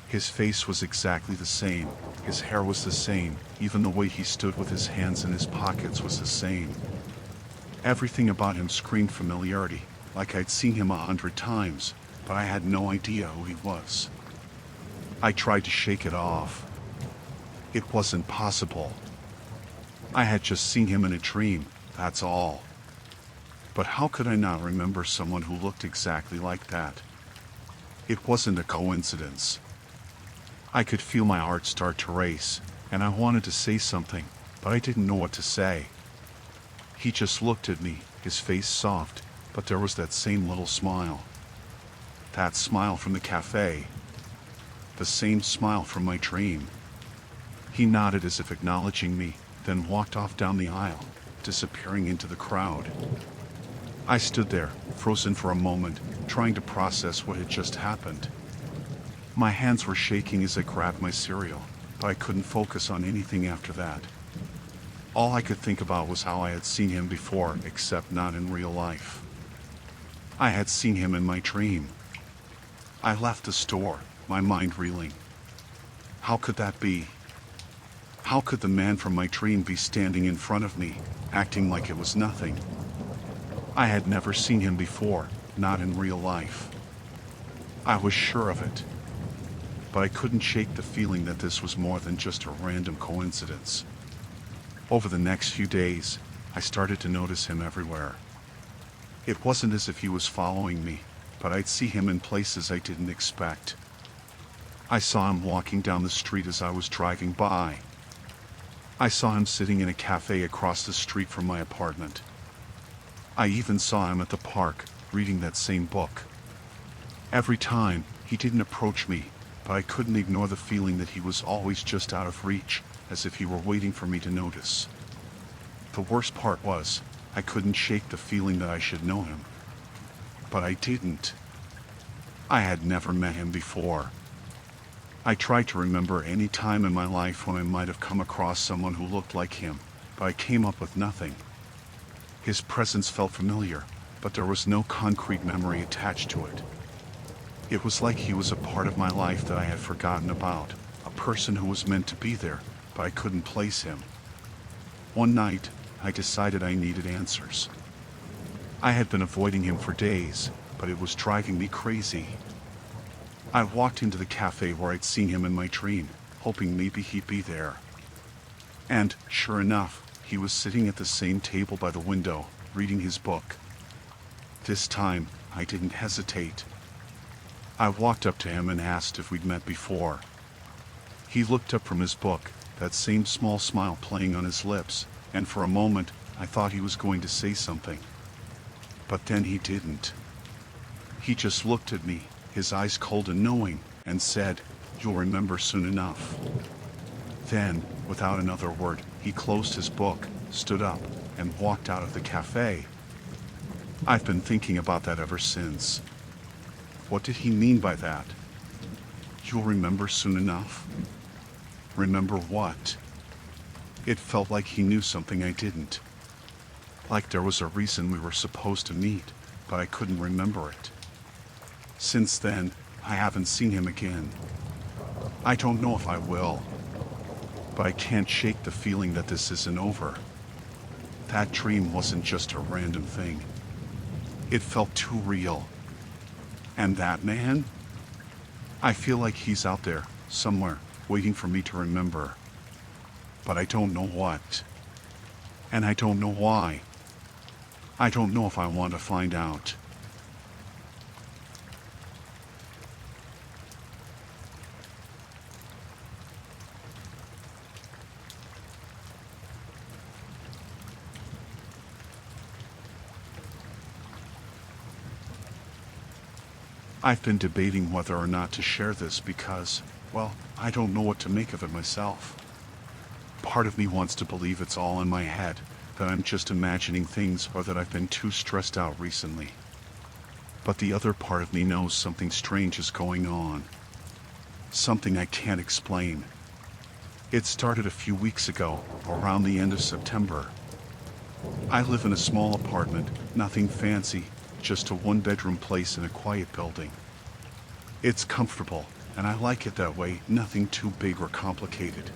His face was exactly the same, his hair was the same, even the way he stood with his hands in his pockets was the same. Everything about him screamed familiarity, like I'd seen him 100 times, but I had no idea who he was. I tried to shake it off. It wasn't possible. I had just seen him in a dream, that's all. But how could I not remember someone who looked exactly like that? It wasn't a coincidence. I could feel my heart start to race, and I wanted to say something, but I didn't know what to say. He just looked at me, his face soft, but there was that same little smile. That smile from the cafe. The same smile from my dream. He nodded as if acknowledging me, then walked off down the aisle, disappearing into the crowd. I stood there, frozen for a moment, trying to process what had just happened. My hands were shaking as I grabbed my cereal, but I couldn't focus on anything after that. All I could think about was how I had seen him before, except not in real life. I had seen him in my dream. I left the store, my mind reeling. How could that be? How could the man from my dream be standing in front of me, acting like it was nothing? I had never seen him before, not in real life. I was sure of it. But I couldn't shake the feeling that this was more than just a random coincidence. Over the next few days, I started to notice him everywhere. It wasn't as if he was following me, but I'd see him in places I didn't expect. I saw him walking down the street as I was driving by. I saw him sitting in a cafe across the street from my apartment. I even saw him at the park, reading that same book. Every time, he didn't approach me, but I couldn't ignore the feeling that he was always just out of reach, as if he were waiting for me to notice. The worst part was, I couldn't shake the feeling that I should know him. But I didn't. I had never met him before. I tried to remember any time in my life when I might have come across someone who looked like him, but I came up with nothing. His presence felt familiar, but there was no concrete memory attached to it. It was like he was a part of my life that I had forgotten about, a person who was meant to be there, but I couldn't place him. One night, I decided I needed answers. I had been avoiding him for days, but it was driving me crazy. I walked into the cafe where I'd seen him in my dream, hoping maybe he'd be there. And, sure enough, he was sitting at the same table by the window, reading his book. This time, I didn't hesitate. I walked up to him and asked if we'd met before. He looked up from his book, that same small smile playing on his lips, and for a moment, I thought he was going to say something. But then he didn't. He just looked at me, his eyes cold and knowing, and said, "You'll remember soon enough." Then, without another word, he closed his book, stood up, and walked out of the cafe. I've been thinking about that ever since. What did he mean by that? You'll remember soon enough? Remember what? It felt like he knew something I didn't. Like there was a reason we were supposed to meet, but I couldn't remember it. Since then, I haven't seen him again. I don't know if I will. But I can't shake the feeling that this isn't over. That dream wasn't just a random thing. It felt too real. And that man? I feel like he's out there, somewhere, waiting for me to remember. But I don't know what. And I don't know why. I don't know if I want to find out. I've been debating whether or not to share this because, well, I don't know what to make of it myself. Part of me wants to believe it's all in my head, that I'm just imagining things or that I've been too stressed out recently. But the other part of me knows something strange is going on. Something I can't explain. It started a few weeks ago, around the end of September. I live in a small apartment, nothing fancy, just a one-bedroom place in a quiet building. It's comfortable, and I like it that way, nothing too big or complicated.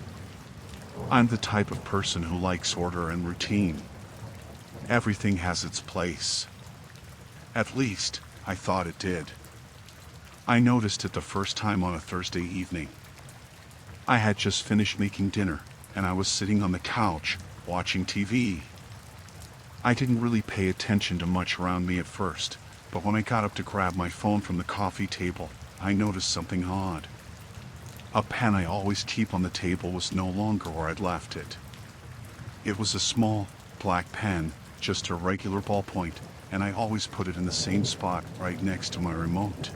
I'm the type of person who likes order and routine. Everything has its place. At least, I thought it did. I noticed it the first time on a Thursday evening. I had just finished making dinner, and I was sitting on the couch, watching TV. I didn't really pay attention to much around me at first, but when I got up to grab my phone from the coffee table, I noticed something odd. A pen I always keep on the table was no longer where I'd left it. It was a small, black pen, just a regular ballpoint, and I always put it in the same spot right next to my remote.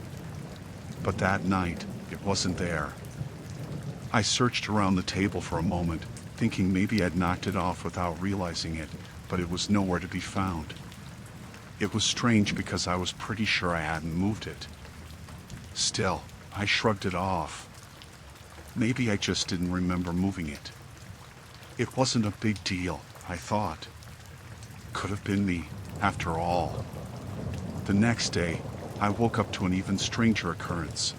But that night, it wasn't there. I searched around the table for a moment, thinking maybe I'd knocked it off without realizing it, but it was nowhere to be found. It was strange because I was pretty sure I hadn't moved it. Still, I shrugged it off. Maybe I just didn't remember moving it. It wasn't a big deal, I thought. Could have been me, after all. The next day, I woke up to an even stranger occurrence.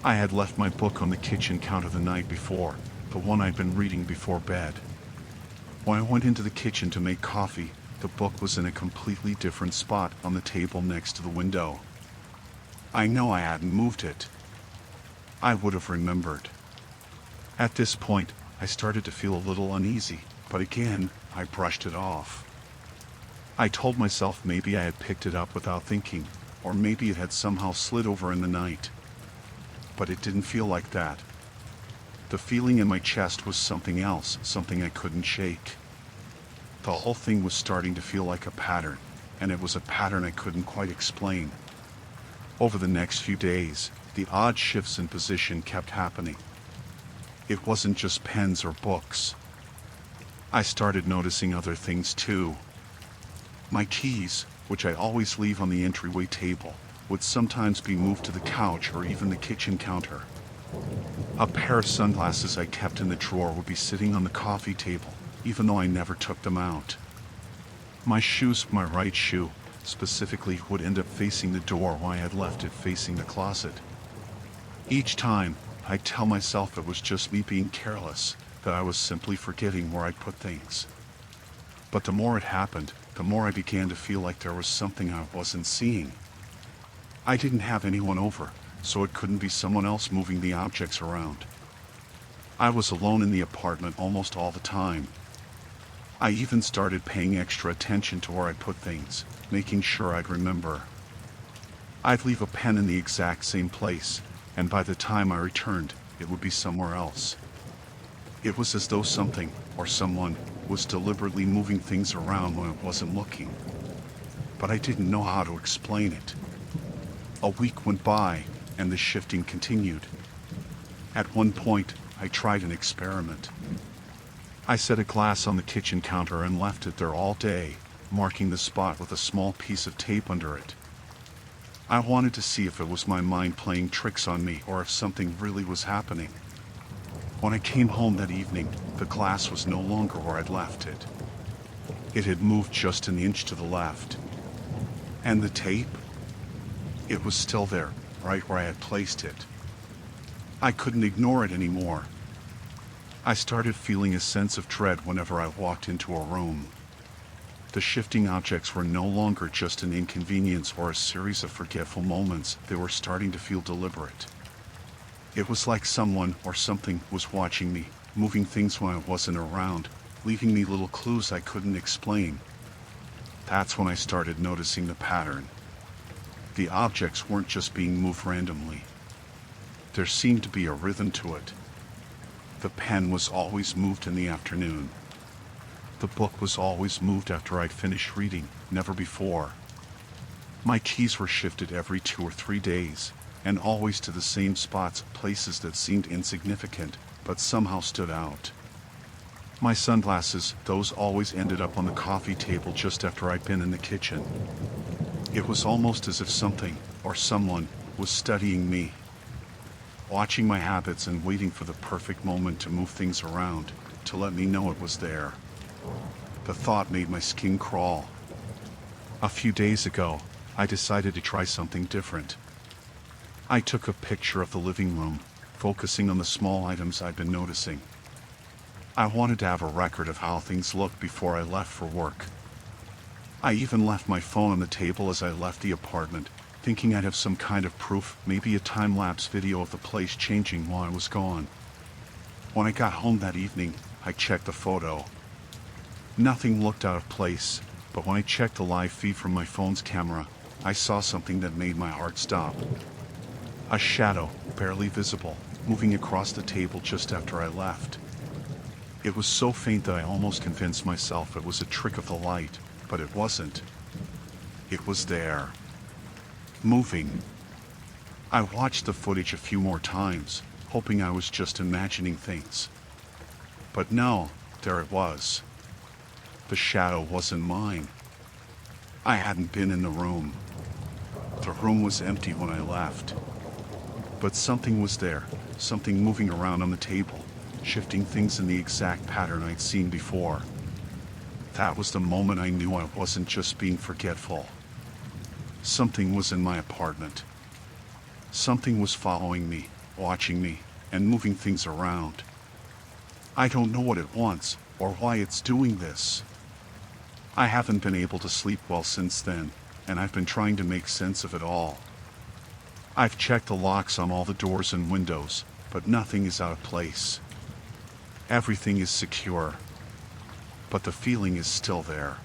I had left my book on the kitchen counter the night before, the one I'd been reading before bed. When I went into the kitchen to make coffee, the book was in a completely different spot on the table next to the window. I know I hadn't moved it. I would have remembered. At this point, I started to feel a little uneasy, but again, I brushed it off. I told myself maybe I had picked it up without thinking, or maybe it had somehow slid over in the night. But it didn't feel like that. The feeling in my chest was something else, something I couldn't shake. The whole thing was starting to feel like a pattern, and it was a pattern I couldn't quite explain. Over the next few days, the odd shifts in position kept happening. It wasn't just pens or books. I started noticing other things too. My keys, which I always leave on the entryway table, would sometimes be moved to the couch or even the kitchen counter. A pair of sunglasses I kept in the drawer would be sitting on the coffee table, even though I never took them out. My shoes, my right shoe, specifically, would end up facing the door while I had left it facing the closet. Each time, I'd tell myself it was just me being careless, that I was simply forgetting where I'd put things. But the more it happened, the more I began to feel like there was something I wasn't seeing. I didn't have anyone over, so it couldn't be someone else moving the objects around. I was alone in the apartment almost all the time. I even started paying extra attention to where I put things, making sure I'd remember. I'd leave a pen in the exact same place, and by the time I returned, it would be somewhere else. It was as though something, or someone, was deliberately moving things around when I wasn't looking. But I didn't know how to explain it. A week went by, and the shifting continued. At one point, I tried an experiment. I set a glass on the kitchen counter and left it there all day, marking the spot with a small piece of tape under it. I wanted to see if it was my mind playing tricks on me or if something really was happening. When I came home that evening, the glass was no longer where I'd left it. It had moved just an inch to the left. And the tape? It was still there, right where I had placed it. I couldn't ignore it anymore. I started feeling a sense of dread whenever I walked into a room. The shifting objects were no longer just an inconvenience or a series of forgetful moments, they were starting to feel deliberate. It was like someone or something was watching me, moving things when I wasn't around, leaving me little clues I couldn't explain. That's when I started noticing the pattern. The objects weren't just being moved randomly. There seemed to be a rhythm to it. The pen was always moved in the afternoon. The book was always moved after I'd finished reading, never before. My keys were shifted every 2 or 3 days, and always to the same spots, places that seemed insignificant, but somehow stood out. My sunglasses, those always ended up on the coffee table just after I'd been in the kitchen. It was almost as if something, or someone, was studying me, watching my habits and waiting for the perfect moment to move things around, to let me know it was there. The thought made my skin crawl. A few days ago, I decided to try something different. I took a picture of the living room, focusing on the small items I'd been noticing. I wanted to have a record of how things looked before I left for work. I even left my phone on the table as I left the apartment, thinking I'd have some kind of proof, maybe a time-lapse video of the place changing while I was gone. When I got home that evening, I checked the photo. Nothing looked out of place, but when I checked the live feed from my phone's camera, I saw something that made my heart stop. A shadow, barely visible, moving across the table just after I left. It was so faint that I almost convinced myself it was a trick of the light, but it wasn't. It was there. Moving. I watched the footage a few more times, hoping I was just imagining things. But no, there it was. The shadow wasn't mine. I hadn't been in the room. The room was empty when I left. But something was there, something moving around on the table, shifting things in the exact pattern I'd seen before. That was the moment I knew I wasn't just being forgetful. Something was in my apartment. Something was following me, watching me, and moving things around. I don't know what it wants, or why it's doing this. I haven't been able to sleep well since then, and I've been trying to make sense of it all. I've checked the locks on all the doors and windows, but nothing is out of place. Everything is secure. But the feeling is still there.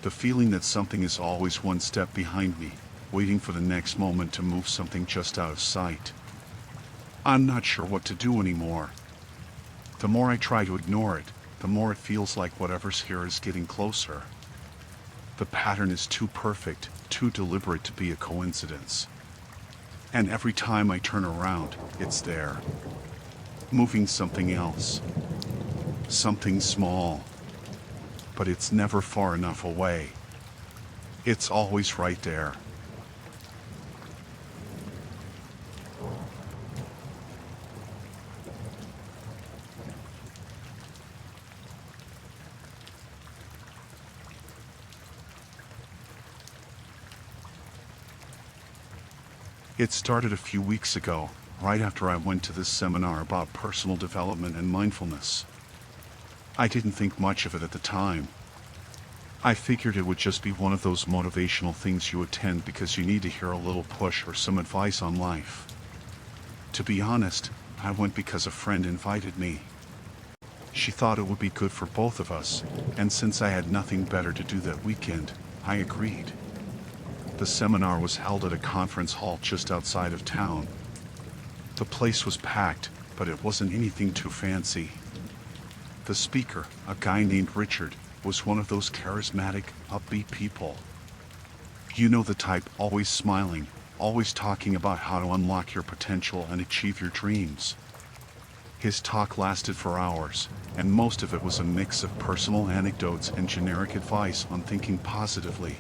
The feeling that something is always one step behind me, waiting for the next moment to move something just out of sight. I'm not sure what to do anymore. The more I try to ignore it, the more it feels like whatever's here is getting closer. The pattern is too perfect, too deliberate to be a coincidence. And every time I turn around, it's there. Moving something else. Something small. But it's never far enough away. It's always right there. It started a few weeks ago, right after I went to this seminar about personal development and mindfulness. I didn't think much of it at the time. I figured it would just be one of those motivational things you attend because you need to hear a little push or some advice on life. To be honest, I went because a friend invited me. She thought it would be good for both of us, and since I had nothing better to do that weekend, I agreed. The seminar was held at a conference hall just outside of town. The place was packed, but it wasn't anything too fancy. The speaker, a guy named Richard, was one of those charismatic, upbeat people. You know the type, always smiling, always talking about how to unlock your potential and achieve your dreams. His talk lasted for hours, and most of it was a mix of personal anecdotes and generic advice on thinking positively.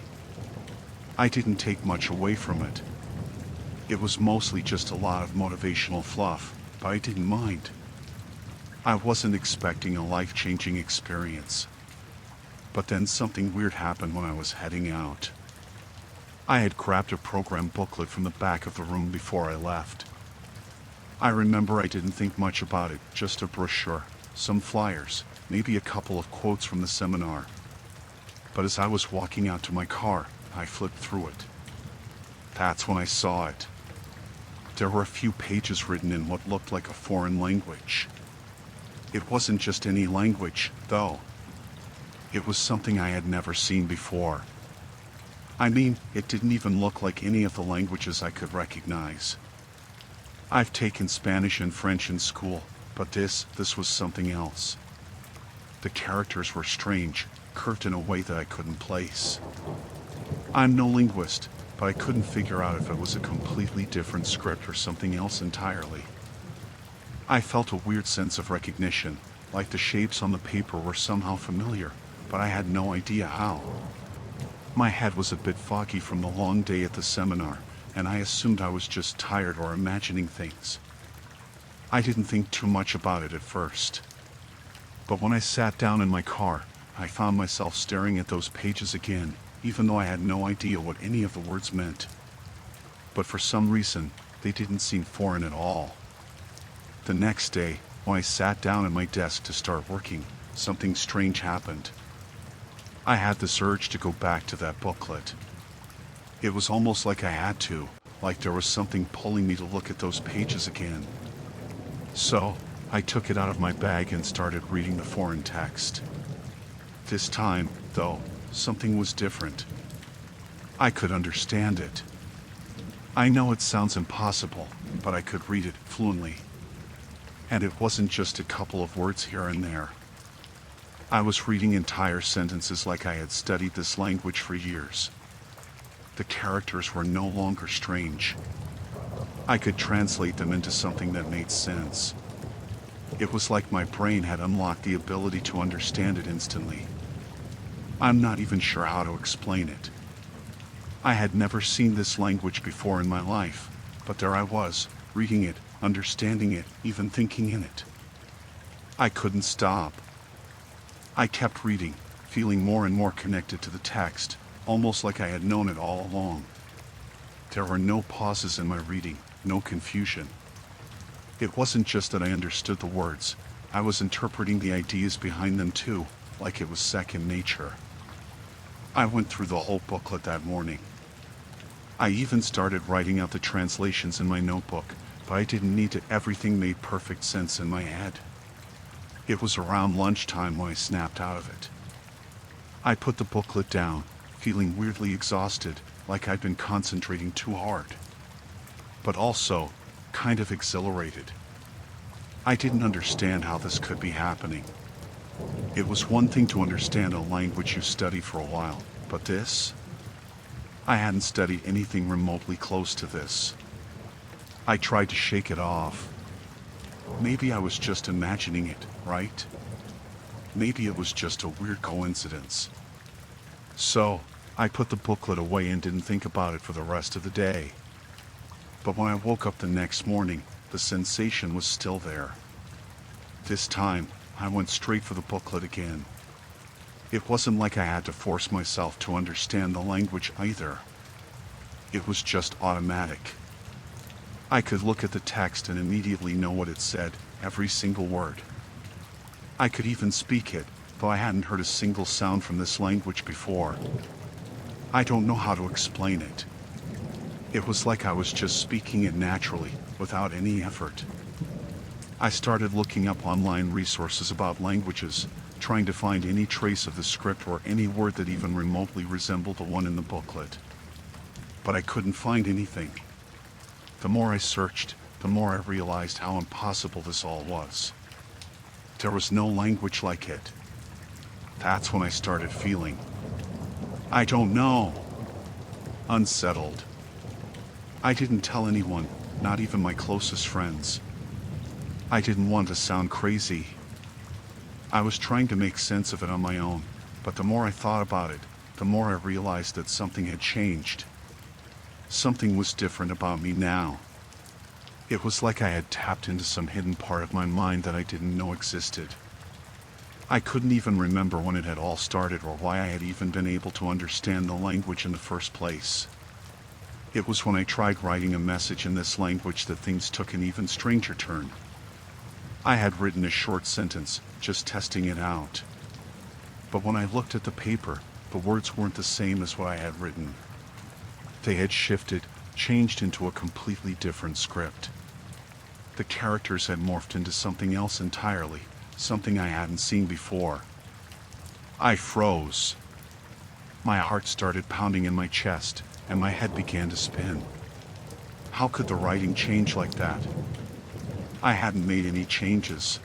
I didn't take much away from it. It was mostly just a lot of motivational fluff, but I didn't mind. I wasn't expecting a life-changing experience. But then something weird happened when I was heading out. I had grabbed a program booklet from the back of the room before I left. I remember I didn't think much about it, just a brochure, some flyers, maybe a couple of quotes from the seminar. But as I was walking out to my car, I flipped through it. That's when I saw it. There were a few pages written in what looked like a foreign language. It wasn't just any language, though. It was something I had never seen before. I mean, it didn't even look like any of the languages I could recognize. I've taken Spanish and French in school, but this was something else. The characters were strange, curved in a way that I couldn't place. I'm no linguist, but I couldn't figure out if it was a completely different script or something else entirely. I felt a weird sense of recognition, like the shapes on the paper were somehow familiar, but I had no idea how. My head was a bit foggy from the long day at the seminar, and I assumed I was just tired or imagining things. I didn't think too much about it at first. But when I sat down in my car, I found myself staring at those pages again, even though I had no idea what any of the words meant. But for some reason, they didn't seem foreign at all. The next day, when I sat down at my desk to start working, something strange happened. I had this urge to go back to that booklet. It was almost like I had to, like there was something pulling me to look at those pages again. So, I took it out of my bag and started reading the foreign text. This time, though, something was different. I could understand it. I know it sounds impossible, but I could read it fluently. And it wasn't just a couple of words here and there. I was reading entire sentences like I had studied this language for years. The characters were no longer strange. I could translate them into something that made sense. It was like my brain had unlocked the ability to understand it instantly. I'm not even sure how to explain it. I had never seen this language before in my life, but there I was, reading it, understanding it, even thinking in it. I couldn't stop. I kept reading, feeling more and more connected to the text, almost like I had known it all along. There were no pauses in my reading, no confusion. It wasn't just that I understood the words, I was interpreting the ideas behind them too, like it was second nature. I went through the whole booklet that morning. I even started writing out the translations in my notebook, but I didn't need to. Everything made perfect sense in my head. It was around lunchtime when I snapped out of it. I put the booklet down, feeling weirdly exhausted, like I'd been concentrating too hard. But also, kind of exhilarated. I didn't understand how this could be happening. It was one thing to understand a language you study for a while, but this? I hadn't studied anything remotely close to this. I tried to shake it off. Maybe I was just imagining it, right? Maybe it was just a weird coincidence. So, I put the booklet away and didn't think about it for the rest of the day. But when I woke up the next morning, the sensation was still there. This time, I went straight for the booklet again. It wasn't like I had to force myself to understand the language either. It was just automatic. I could look at the text and immediately know what it said, every single word. I could even speak it, though I hadn't heard a single sound from this language before. I don't know how to explain it. It was like I was just speaking it naturally, without any effort. I started looking up online resources about languages, trying to find any trace of the script or any word that even remotely resembled the one in the booklet. But I couldn't find anything. The more I searched, the more I realized how impossible this all was. There was no language like it. That's when I started feeling, I don't know, unsettled. I didn't tell anyone, not even my closest friends. I didn't want to sound crazy. I was trying to make sense of it on my own, but the more I thought about it, the more I realized that something had changed. Something was different about me now. It was like I had tapped into some hidden part of my mind that I didn't know existed. I couldn't even remember when it had all started or why I had even been able to understand the language in the first place. It was when I tried writing a message in this language that things took an even stranger turn. I had written a short sentence, just testing it out. But when I looked at the paper, the words weren't the same as what I had written. They had shifted, changed into a completely different script. The characters had morphed into something else entirely, something I hadn't seen before. I froze. My heart started pounding in my chest, and my head began to spin. How could the writing change like that? I hadn't made any changes.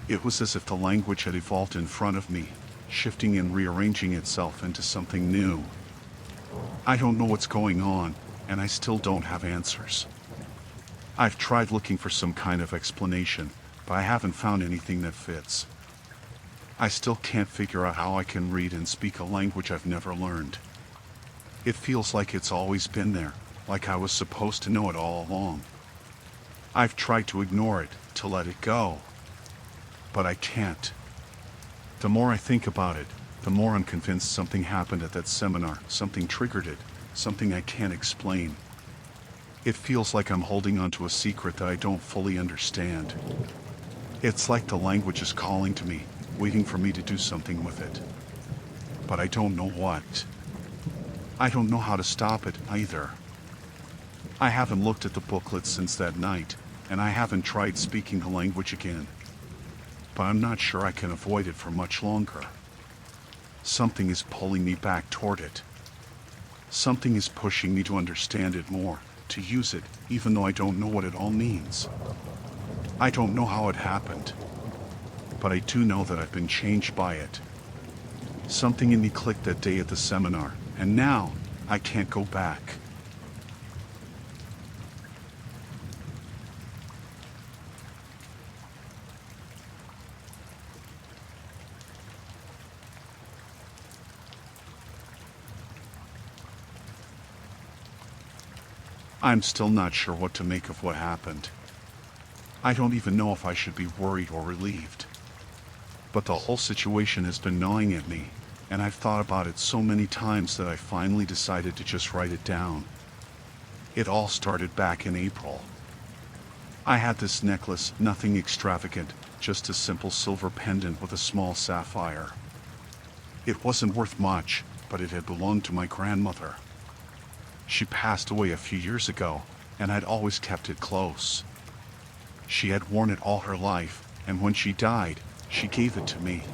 It was as if the language had evolved in front of me, shifting and rearranging itself into something new. I don't know what's going on, and I still don't have answers. I've tried looking for some kind of explanation, but I haven't found anything that fits. I still can't figure out how I can read and speak a language I've never learned. It feels like it's always been there, like I was supposed to know it all along. I've tried to ignore it, to let it go. But I can't. The more I think about it, the more I'm convinced something happened at that seminar, something triggered it, something I can't explain. It feels like I'm holding onto a secret that I don't fully understand. It's like the language is calling to me, waiting for me to do something with it. But I don't know what. I don't know how to stop it either. I haven't looked at the booklet since that night, and I haven't tried speaking the language again. But I'm not sure I can avoid it for much longer. Something is pulling me back toward it. Something is pushing me to understand it more, to use it, even though I don't know what it all means. I don't know how it happened. but I do know that I've been changed by it. Something in me clicked that day at the seminar, and now I can't go back. I'm still not sure what to make of what happened. I don't even know if I should be worried or relieved. But the whole situation has been gnawing at me, and I've thought about it so many times that I finally decided to just write it down. It all started back in April. I had this necklace, nothing extravagant, just a simple silver pendant with a small sapphire. It wasn't worth much, but it had belonged to my grandmother. She passed away a few years ago, and I'd always kept it close. She had worn it all her life, and when she died, she gave it to me.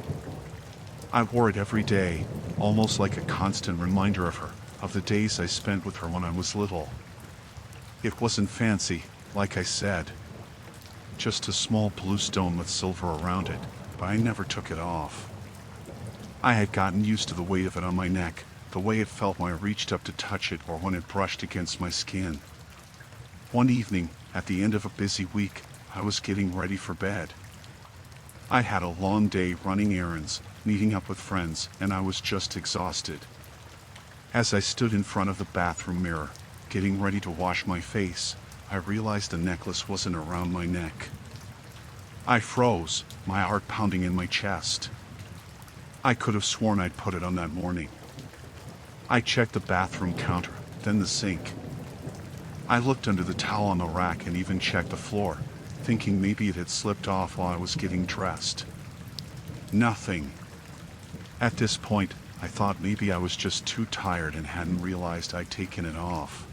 I wore it every day, almost like a constant reminder of her, of the days I spent with her when I was little. It wasn't fancy, like I said. Just a small blue stone with silver around it, but I never took it off. I had gotten used to the weight of it on my neck, the way it felt when I reached up to touch it or when it brushed against my skin. One evening, at the end of a busy week, I was getting ready for bed. I had a long day running errands, meeting up with friends, and I was just exhausted. As I stood in front of the bathroom mirror, getting ready to wash my face, I realized the necklace wasn't around my neck. I froze, my heart pounding in my chest. I could have sworn I'd put it on that morning. I checked the bathroom counter, then the sink. I looked under the towel on the rack and even checked the floor, thinking maybe it had slipped off while I was getting dressed. Nothing. At this point, I thought maybe I was just too tired and hadn't realized I'd taken it off.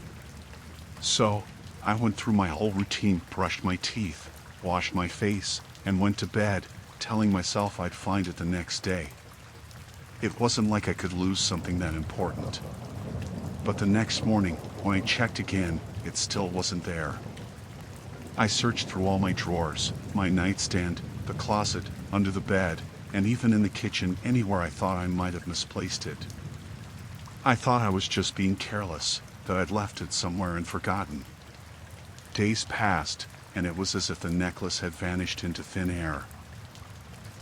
So, I went through my whole routine, brushed my teeth, washed my face, and went to bed, telling myself I'd find it the next day. It wasn't like I could lose something that important. But the next morning, when I checked again, it still wasn't there. I searched through all my drawers, my nightstand, the closet, under the bed, and even in the kitchen, anywhere I thought I might have misplaced it. I thought I was just being careless, that I'd left it somewhere and forgotten. Days passed, and it was as if the necklace had vanished into thin air.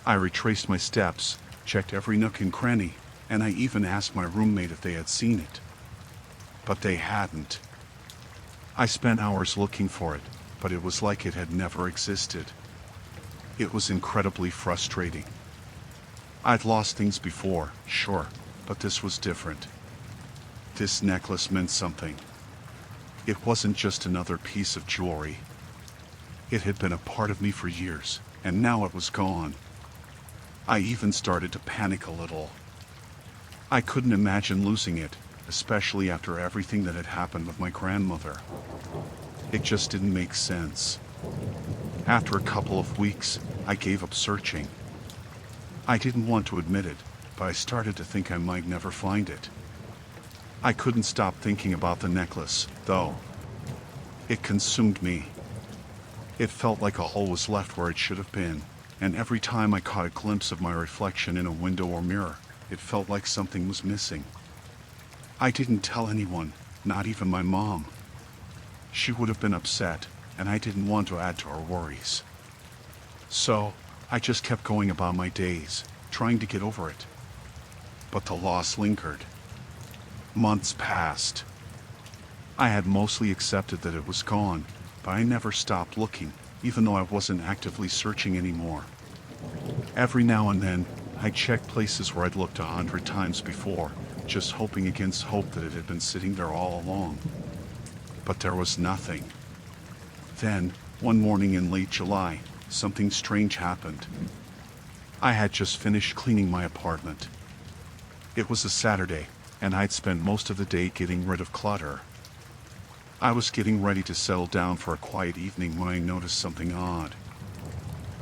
I retraced my steps, checked every nook and cranny, and I even asked my roommate if they had seen it. But they hadn't. I spent hours looking for it, but it was like it had never existed. It was incredibly frustrating. I'd lost things before, sure, but this was different. This necklace meant something. It wasn't just another piece of jewelry. It had been a part of me for years, and now it was gone. I even started to panic a little. I couldn't imagine losing it, especially after everything that had happened with my grandmother. It just didn't make sense. After a couple of weeks, I gave up searching. I didn't want to admit it, but I started to think I might never find it. I couldn't stop thinking about the necklace, though. It consumed me. It felt like a hole was left where it should have been, and every time I caught a glimpse of my reflection in a window or mirror, it felt like something was missing. I didn't tell anyone, not even my mom. She would have been upset, and I didn't want to add to her worries. So, I just kept going about my days, trying to get over it. But the loss lingered. Months passed. I had mostly accepted that it was gone, but I never stopped looking, even though I wasn't actively searching anymore. Every now and then, I checked places where I'd looked 100 times before, just hoping against hope that it had been sitting there all along. But there was nothing. Then, one morning in late July, something strange happened. I had just finished cleaning my apartment. It was a Saturday, and I'd spent most of the day getting rid of clutter. I was getting ready to settle down for a quiet evening when I noticed something odd.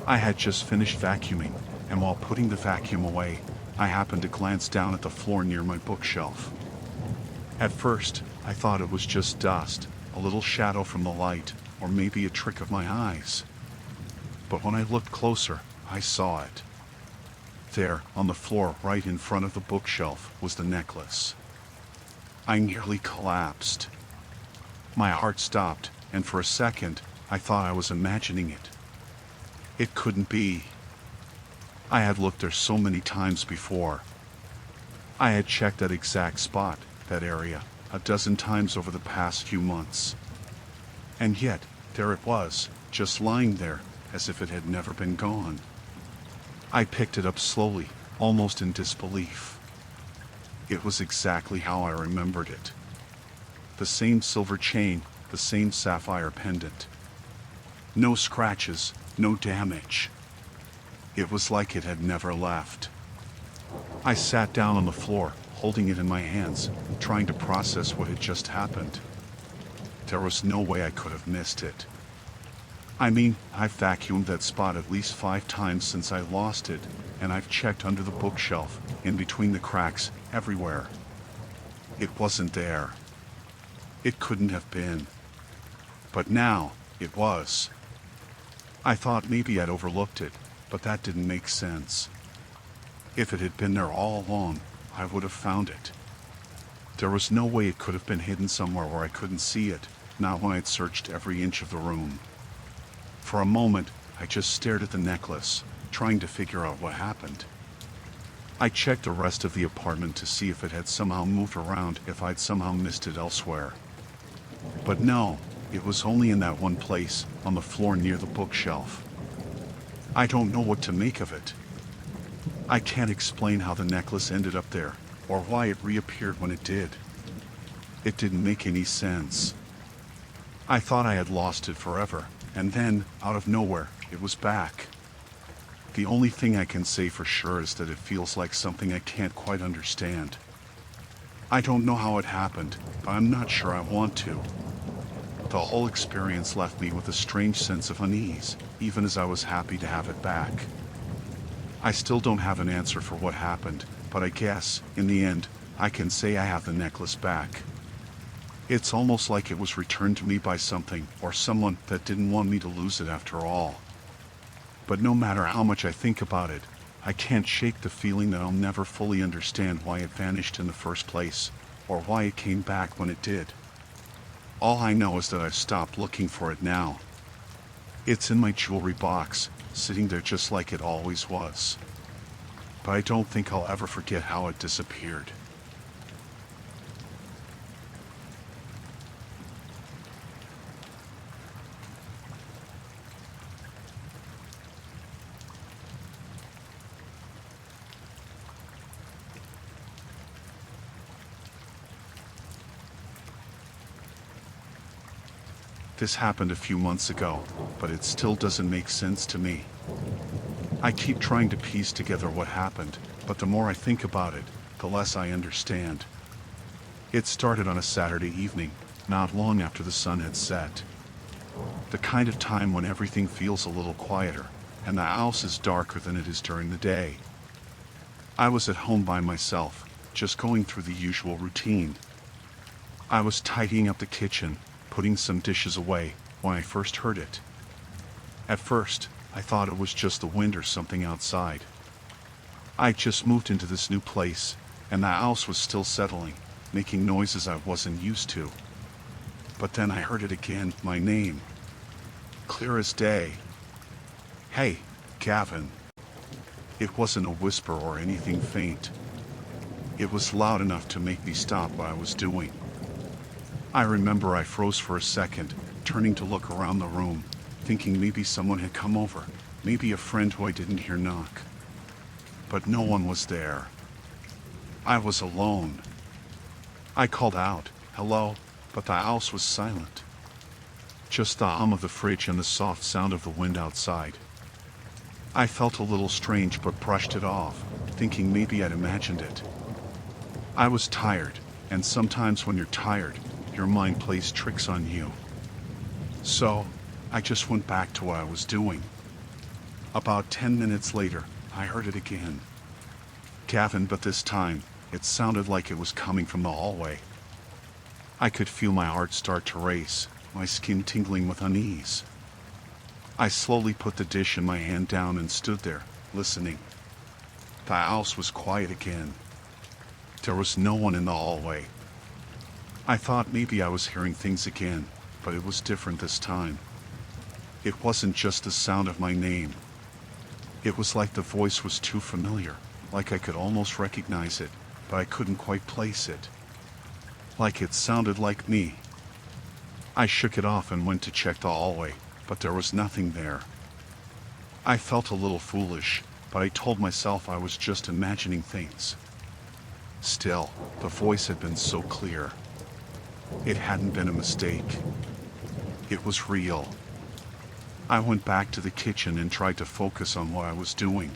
I had just finished vacuuming, and while putting the vacuum away, I happened to glance down at the floor near my bookshelf. At first, I thought it was just dust, a little shadow from the light, or maybe a trick of my eyes. But when I looked closer, I saw it. There, on the floor right in front of the bookshelf, was the necklace. I nearly collapsed. My heart stopped, and for a second, I thought I was imagining it. It couldn't be. I had looked there so many times before. I had checked that exact spot, that area, a dozen times over the past few months. And yet, there it was, just lying there, as if it had never been gone. I picked it up slowly, almost in disbelief. It was exactly how I remembered it. The same silver chain, the same sapphire pendant. No scratches, no damage. It was like it had never left. I sat down on the floor, holding it in my hands, trying to process what had just happened. There was no way I could have missed it. I mean, I've vacuumed that spot at least 5 times since I lost it, and I've checked under the bookshelf, in between the cracks, everywhere. It wasn't there. It couldn't have been. But now, it was. I thought maybe I'd overlooked it, but that didn't make sense. If it had been there all along, I would have found it. There was no way it could have been hidden somewhere where I couldn't see it, not when I'd searched every inch of the room. For a moment, I just stared at the necklace, trying to figure out what happened. I checked the rest of the apartment to see if it had somehow moved around, if I'd somehow missed it elsewhere. But no, it was only in that one place, on the floor near the bookshelf. I don't know what to make of it. I can't explain how the necklace ended up there, or why it reappeared when it did. It didn't make any sense. I thought I had lost it forever, and then, out of nowhere, it was back. The only thing I can say for sure is that it feels like something I can't quite understand. I don't know how it happened, but I'm not sure I want to. The whole experience left me with a strange sense of unease, even as I was happy to have it back. I still don't have an answer for what happened, but I guess, in the end, I can say I have the necklace back. It's almost like it was returned to me by something or someone that didn't want me to lose it after all. But no matter how much I think about it, I can't shake the feeling that I'll never fully understand why it vanished in the first place, or why it came back when it did. All I know is that I've stopped looking for it now. It's in my jewelry box, sitting there just like it always was. But I don't think I'll ever forget how it disappeared. This happened a few months ago, but it still doesn't make sense to me. I keep trying to piece together what happened, but the more I think about it, the less I understand. It started on a Saturday evening, not long after the sun had set. The kind of time when everything feels a little quieter, and the house is darker than it is during the day. I was at home by myself, just going through the usual routine. I was tidying up the kitchen, putting some dishes away, when I first heard it. At first, I thought it was just the wind or something outside. I just moved into this new place, and the house was still settling, making noises I wasn't used to. But then I heard it again, my name. Clear as day. Hey, Gavin. It wasn't a whisper or anything faint. It was loud enough to make me stop what I was doing. I remember I froze for a second, turning to look around the room, thinking maybe someone had come over, maybe a friend who I didn't hear knock. But no one was there. I was alone. I called out, "Hello," but the house was silent. Just the hum of the fridge and the soft sound of the wind outside. I felt a little strange but brushed it off, thinking maybe I'd imagined it. I was tired, and sometimes when you're tired, your mind plays tricks on you. So, I just went back to what I was doing. About 10 minutes later, I heard it again. Gavin, but this time, it sounded like it was coming from the hallway. I could feel my heart start to race, my skin tingling with unease. I slowly put the dish in my hand down and stood there, listening. The house was quiet again. There was no one in the hallway. I thought maybe I was hearing things again, but it was different this time. It wasn't just the sound of my name. It was like the voice was too familiar, like I could almost recognize it, but I couldn't quite place it. Like it sounded like me. I shook it off and went to check the hallway, but there was nothing there. I felt a little foolish, but I told myself I was just imagining things. Still, the voice had been so clear. It hadn't been a mistake. It was real. I went back to the kitchen and tried to focus on what I was doing.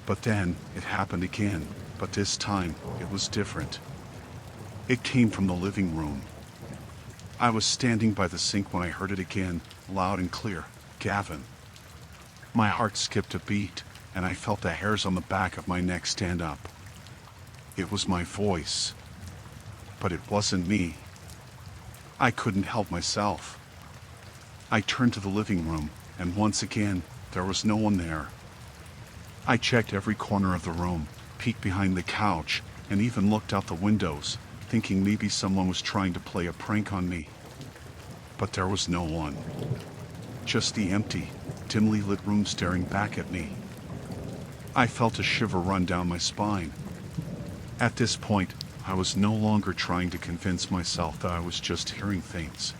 But then, it happened again, but this time, it was different. It came from the living room. I was standing by the sink when I heard it again, loud and clear. Gavin. My heart skipped a beat, and I felt the hairs on the back of my neck stand up. It was my voice. But it wasn't me. I couldn't help myself. I turned to the living room, and once again, there was no one there. I checked every corner of the room, peeked behind the couch, and even looked out the windows, thinking maybe someone was trying to play a prank on me. But there was no one. Just the empty, dimly lit room staring back at me. I felt a shiver run down my spine. At this point, I was no longer trying to convince myself that I was just hearing things.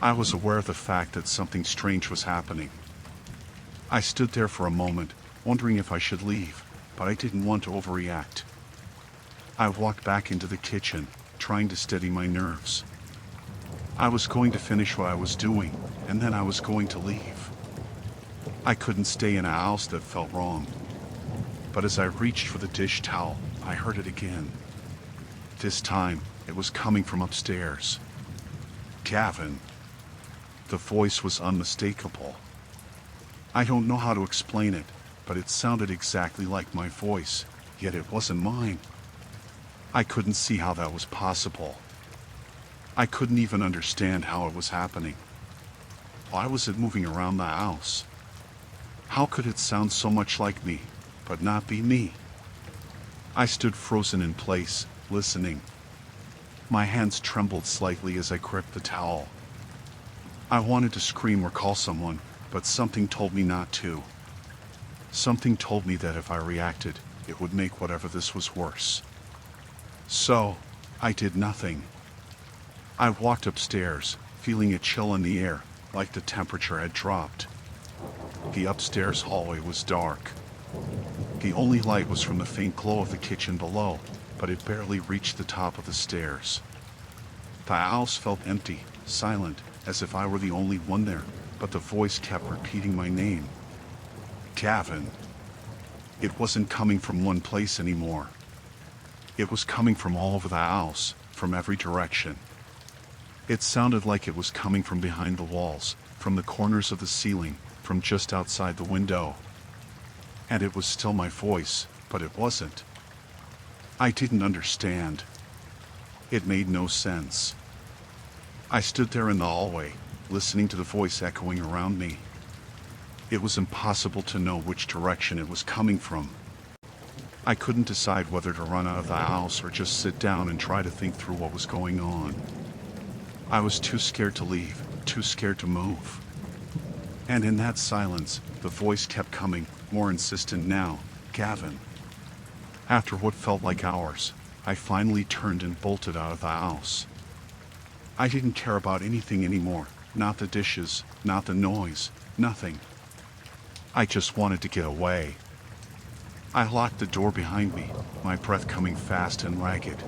I was aware of the fact that something strange was happening. I stood there for a moment, wondering if I should leave, but I didn't want to overreact. I walked back into the kitchen, trying to steady my nerves. I was going to finish what I was doing, and then I was going to leave. I couldn't stay in a house that felt wrong. But as I reached for the dish towel, I heard it again. This time, it was coming from upstairs. Gavin. The voice was unmistakable. I don't know how to explain it, but it sounded exactly like my voice, yet it wasn't mine. I couldn't see how that was possible. I couldn't even understand how it was happening. Why was it moving around the house? How could it sound so much like me, but not be me? I stood frozen in place, listening. My hands trembled slightly as I gripped the towel. I wanted to scream or call someone, but something told me not to. Something told me that if I reacted, it would make whatever this was worse. So, I did nothing. I walked upstairs, feeling a chill in the air, like the temperature had dropped. The upstairs hallway was dark. The only light was from the faint glow of the kitchen below, but it barely reached the top of the stairs. The house felt empty, silent, as if I were the only one there, but the voice kept repeating my name. Gavin. It wasn't coming from one place anymore. It was coming from all over the house, from every direction. It sounded like it was coming from behind the walls, from the corners of the ceiling, from just outside the window. And it was still my voice, but it wasn't. I didn't understand. It made no sense. I stood there in the hallway, listening to the voice echoing around me. It was impossible to know which direction it was coming from. I couldn't decide whether to run out of the house or just sit down and try to think through what was going on. I was too scared to leave, too scared to move. And in that silence, the voice kept coming, more insistent now. Gavin. After what felt like hours, I finally turned and bolted out of the house. I didn't care about anything anymore, not the dishes, not the noise, nothing. I just wanted to get away. I locked the door behind me, my breath coming fast and ragged.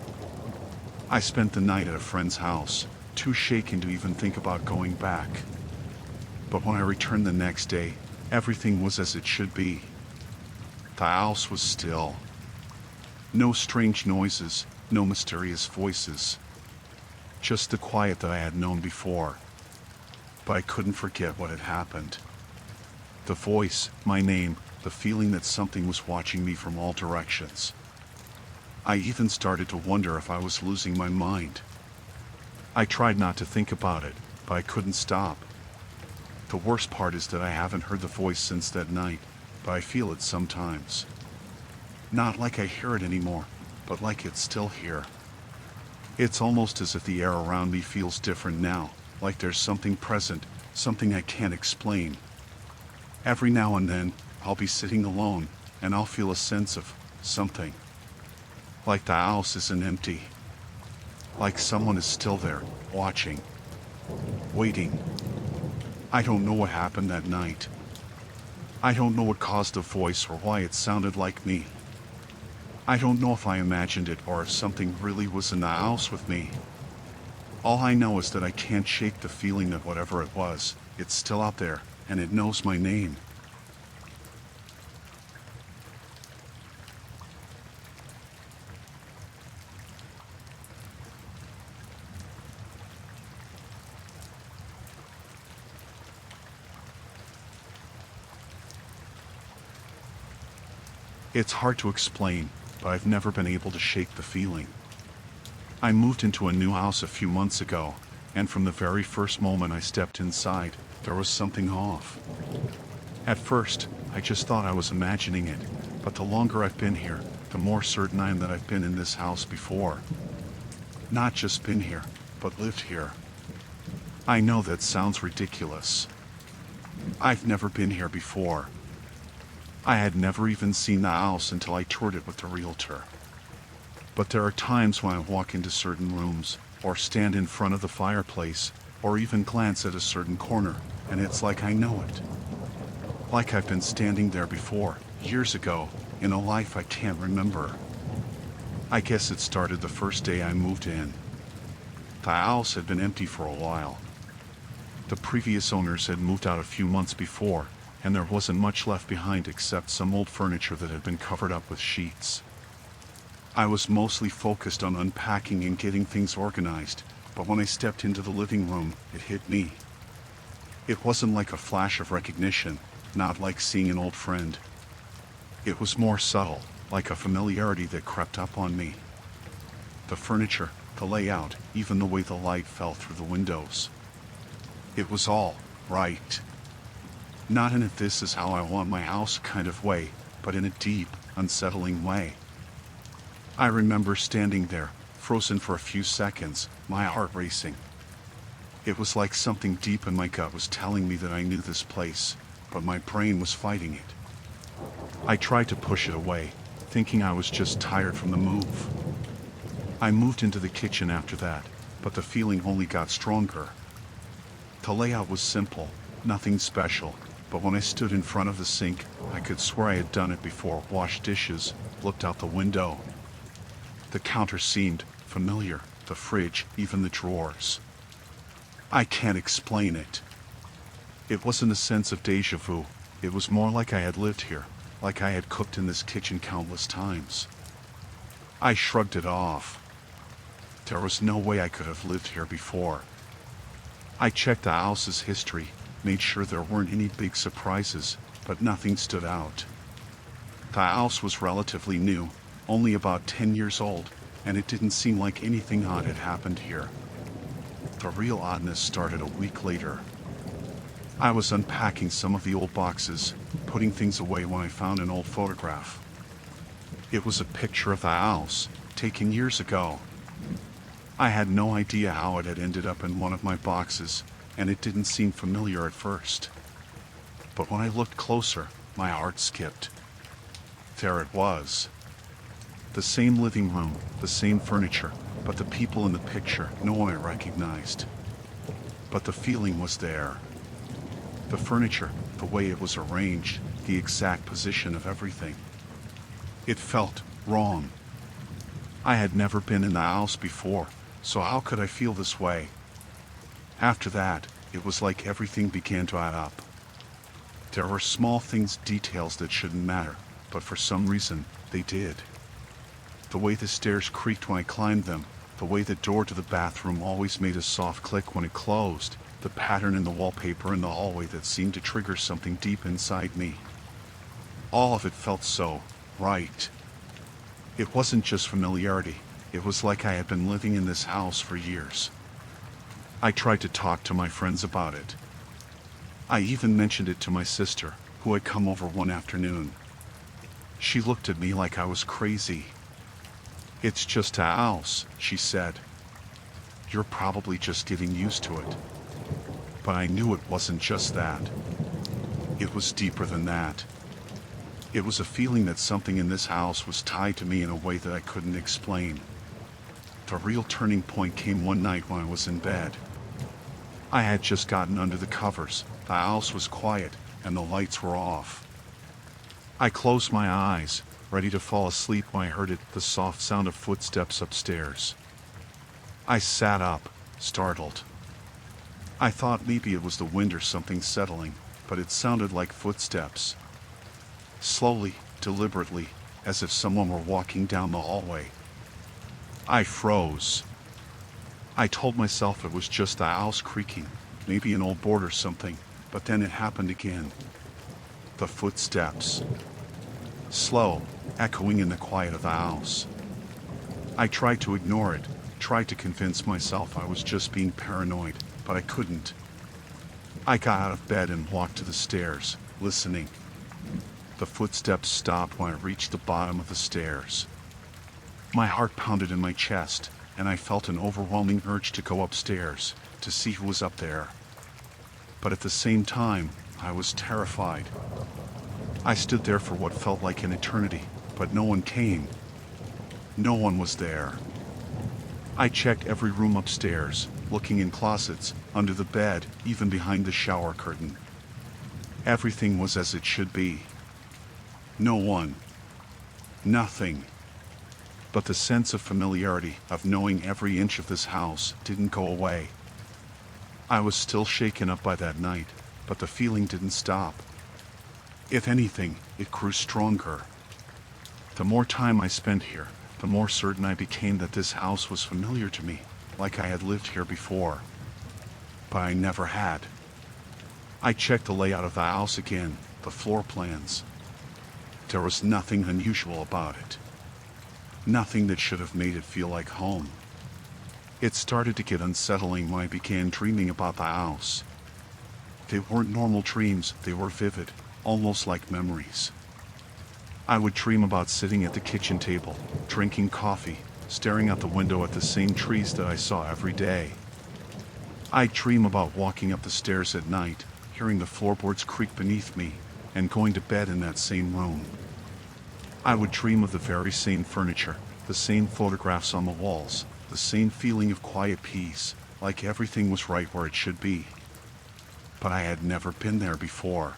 I spent the night at a friend's house, too shaken to even think about going back. But when I returned the next day, everything was as it should be. The house was still. No strange noises, no mysterious voices. Just the quiet that I had known before. But I couldn't forget what had happened. The voice, my name, the feeling that something was watching me from all directions. I even started to wonder if I was losing my mind. I tried not to think about it, but I couldn't stop. The worst part is that I haven't heard the voice since that night, but I feel it sometimes. Not like I hear it anymore, but like it's still here. It's almost as if the air around me feels different now, like there's something present, something I can't explain. Every now and then, I'll be sitting alone, and I'll feel a sense of something. Like the house isn't empty. Like someone is still there, watching. Waiting. I don't know what happened that night. I don't know what caused the voice or why it sounded like me. I don't know if I imagined it or if something really was in the house with me. All I know is that I can't shake the feeling that whatever it was, it's still out there, and it knows my name. It's hard to explain, but I've never been able to shake the feeling. I moved into a new house a few months ago, and from the very first moment I stepped inside, there was something off. At first, I just thought I was imagining it, but the longer I've been here, the more certain I am that I've been in this house before. Not just been here, but lived here. I know that sounds ridiculous. I've never been here before. I had never even seen the house until I toured it with the realtor. But there are times when I walk into certain rooms, or stand in front of the fireplace, or even glance at a certain corner, and it's like I know it. Like I've been standing there before, years ago, in a life I can't remember. I guess it started the first day I moved in. The house had been empty for a while. The previous owners had moved out a few months before, and there wasn't much left behind except some old furniture that had been covered up with sheets. I was mostly focused on unpacking and getting things organized, but when I stepped into the living room, it hit me. It wasn't like a flash of recognition, not like seeing an old friend. It was more subtle, like a familiarity that crept up on me. The furniture, the layout, even the way the light fell through the windows. It was all right. Not in a "this is how I want my house" kind of way, but in a deep, unsettling way. I remember standing there, frozen for a few seconds, my heart racing. It was like something deep in my gut was telling me that I knew this place, but my brain was fighting it. I tried to push it away, thinking I was just tired from the move. I moved into the kitchen after that, but the feeling only got stronger. The layout was simple, nothing special. But when I stood in front of the sink, I could swear I had done it before, washed dishes, looked out the window. The counter seemed familiar, the fridge, even the drawers. I can't explain it. It wasn't a sense of deja vu, it was more like I had lived here, like I had cooked in this kitchen countless times. I shrugged it off. There was no way I could have lived here before. I checked the house's history, made sure there weren't any big surprises, but nothing stood out. The house was relatively new, only about 10 years old, and it didn't seem like anything odd had happened here. The real oddness started a week later. I was unpacking some of the old boxes, putting things away when I found an old photograph. It was a picture of the house, taken years ago. I had no idea how it had ended up in one of my boxes, and it didn't seem familiar at first. But when I looked closer, my heart skipped. There it was. The same living room, the same furniture, but the people in the picture, no one I recognized. But the feeling was there. The furniture, the way it was arranged, the exact position of everything. It felt wrong. I had never been in the house before, so how could I feel this way? After that, it was like everything began to add up. There were small things, details that shouldn't matter, but for some reason, they did. The way the stairs creaked when I climbed them, the way the door to the bathroom always made a soft click when it closed, the pattern in the wallpaper in the hallway that seemed to trigger something deep inside me. All of it felt so right. It wasn't just familiarity, it was like I had been living in this house for years. I tried to talk to my friends about it. I even mentioned it to my sister, who had come over one afternoon. She looked at me like I was crazy. "It's just a house," she said. "You're probably just getting used to it." But I knew it wasn't just that. It was deeper than that. It was a feeling that something in this house was tied to me in a way that I couldn't explain. The real turning point came one night when I was in bed. I had just gotten under the covers, the house was quiet, and the lights were off. I closed my eyes, ready to fall asleep when I heard the soft sound of footsteps upstairs. I sat up, startled. I thought maybe it was the wind or something settling, but it sounded like footsteps. Slowly, deliberately, as if someone were walking down the hallway. I froze. I told myself it was just the house creaking, maybe an old board or something, but then it happened again. The footsteps. Slow, echoing in the quiet of the house. I tried to ignore it, tried to convince myself I was just being paranoid, but I couldn't. I got out of bed and walked to the stairs, listening. The footsteps stopped when I reached the bottom of the stairs. My heart pounded in my chest, and I felt an overwhelming urge to go upstairs, to see who was up there. But at the same time, I was terrified. I stood there for what felt like an eternity, but no one came. No one was there. I checked every room upstairs, looking in closets, under the bed, even behind the shower curtain. Everything was as it should be. No one. Nothing. But the sense of familiarity, of knowing every inch of this house, didn't go away. I was still shaken up by that night, but the feeling didn't stop. If anything, it grew stronger. The more time I spent here, the more certain I became that this house was familiar to me, like I had lived here before. But I never had. I checked the layout of the house again, the floor plans. There was nothing unusual about it. Nothing that should have made it feel like home. It started to get unsettling when I began dreaming about the house. They weren't normal dreams, they were vivid, almost like memories. I would dream about sitting at the kitchen table, drinking coffee, staring out the window at the same trees that I saw every day. I'd dream about walking up the stairs at night, hearing the floorboards creak beneath me, and going to bed in that same room. I would dream of the very same furniture, the same photographs on the walls, the same feeling of quiet peace, like everything was right where it should be. But I had never been there before.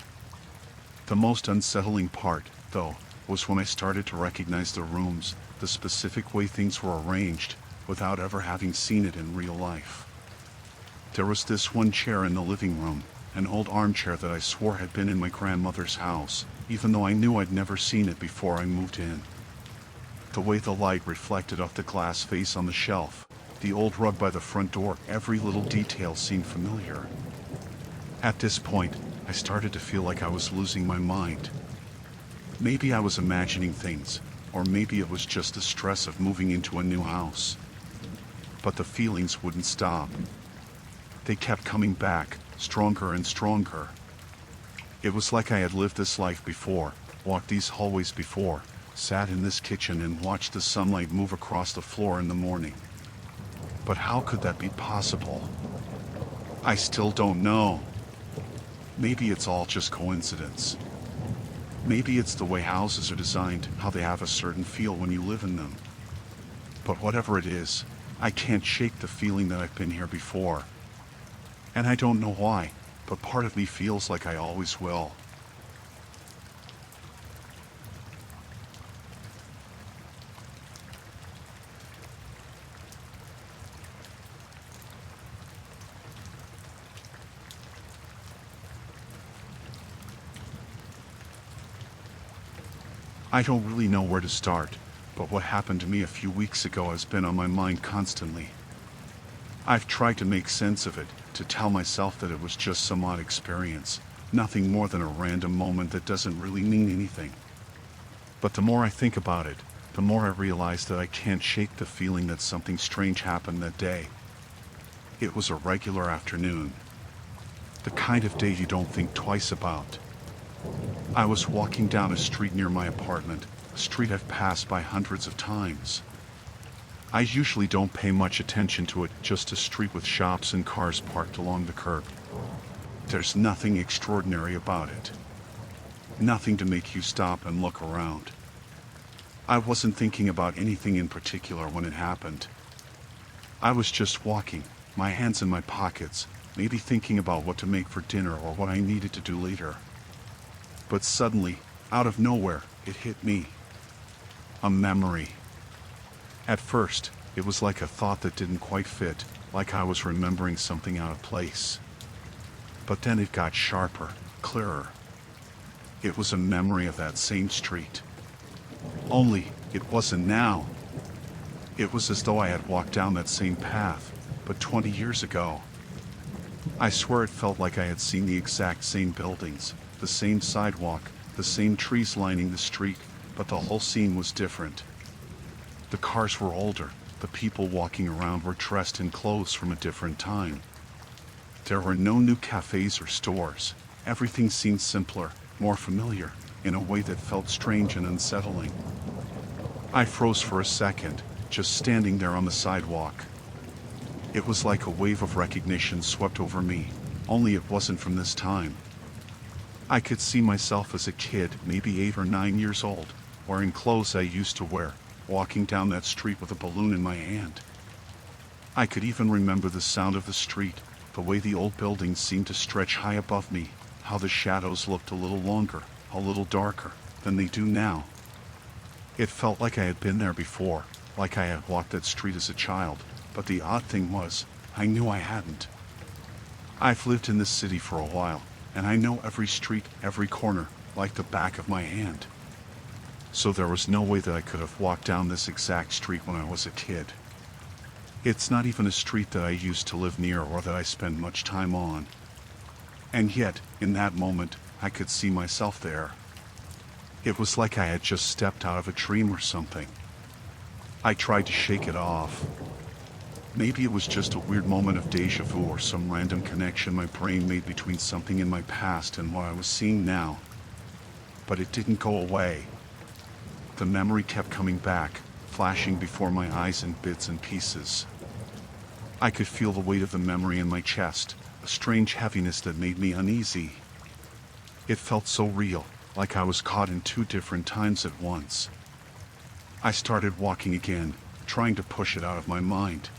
The most unsettling part, though, was when I started to recognize the rooms, the specific way things were arranged, without ever having seen it in real life. There was this one chair in the living room, an old armchair that I swore had been in my grandmother's house, even though I knew I'd never seen it before I moved in. The way the light reflected off the glass vase on the shelf, the old rug by the front door, every little detail seemed familiar. At this point, I started to feel like I was losing my mind. Maybe I was imagining things, or maybe it was just the stress of moving into a new house. But the feelings wouldn't stop. They kept coming back, stronger and stronger. It was like I had lived this life before, walked these hallways before, sat in this kitchen and watched the sunlight move across the floor in the morning. But how could that be possible? I still don't know. Maybe it's all just coincidence. Maybe it's the way houses are designed, how they have a certain feel when you live in them. But whatever it is, I can't shake the feeling that I've been here before. And I don't know why, but part of me feels like I always will. I don't really know where to start, but what happened to me a few weeks ago has been on my mind constantly. I've tried to make sense of it, to tell myself that it was just some odd experience, nothing more than a random moment that doesn't really mean anything. But the more I think about it, the more I realize that I can't shake the feeling that something strange happened that day. It was a regular afternoon. The kind of day you don't think twice about. I was walking down a street near my apartment, a street I've passed by hundreds of times. I usually don't pay much attention to it, just a street with shops and cars parked along the curb. There's nothing extraordinary about it. Nothing to make you stop and look around. I wasn't thinking about anything in particular when it happened. I was just walking, my hands in my pockets, maybe thinking about what to make for dinner or what I needed to do later. But suddenly, out of nowhere, it hit me. A memory. At first, it was like a thought that didn't quite fit, like I was remembering something out of place. But then it got sharper, clearer. It was a memory of that same street. Only, it wasn't now. It was as though I had walked down that same path, but 20 years ago. I swear it felt like I had seen the exact same buildings, the same sidewalk, the same trees lining the street, but the whole scene was different. The cars were older, the people walking around were dressed in clothes from a different time. There were no new cafes or stores. Everything seemed simpler, more familiar, in a way that felt strange and unsettling. I froze for a second, just standing there on the sidewalk. It was like a wave of recognition swept over me, only it wasn't from this time. I could see myself as a kid, maybe 8 or 9 years old, wearing clothes I used to wear, walking down that street with a balloon in my hand. I could even remember the sound of the street, the way the old buildings seemed to stretch high above me, how the shadows looked a little longer, a little darker, than they do now. It felt like I had been there before, like I had walked that street as a child, but the odd thing was, I knew I hadn't. I've lived in this city for a while, and I know every street, every corner, like the back of my hand. So there was no way that I could have walked down this exact street when I was a kid. It's not even a street that I used to live near or that I spend much time on. And yet, in that moment, I could see myself there. It was like I had just stepped out of a dream or something. I tried to shake it off. Maybe it was just a weird moment of déjà vu or some random connection my brain made between something in my past and what I was seeing now. But it didn't go away. The memory kept coming back, flashing before my eyes in bits and pieces. I could feel the weight of the memory in my chest, a strange heaviness that made me uneasy. It felt so real, like I was caught in 2 different times at once. I started walking again, trying to push it out of my mind.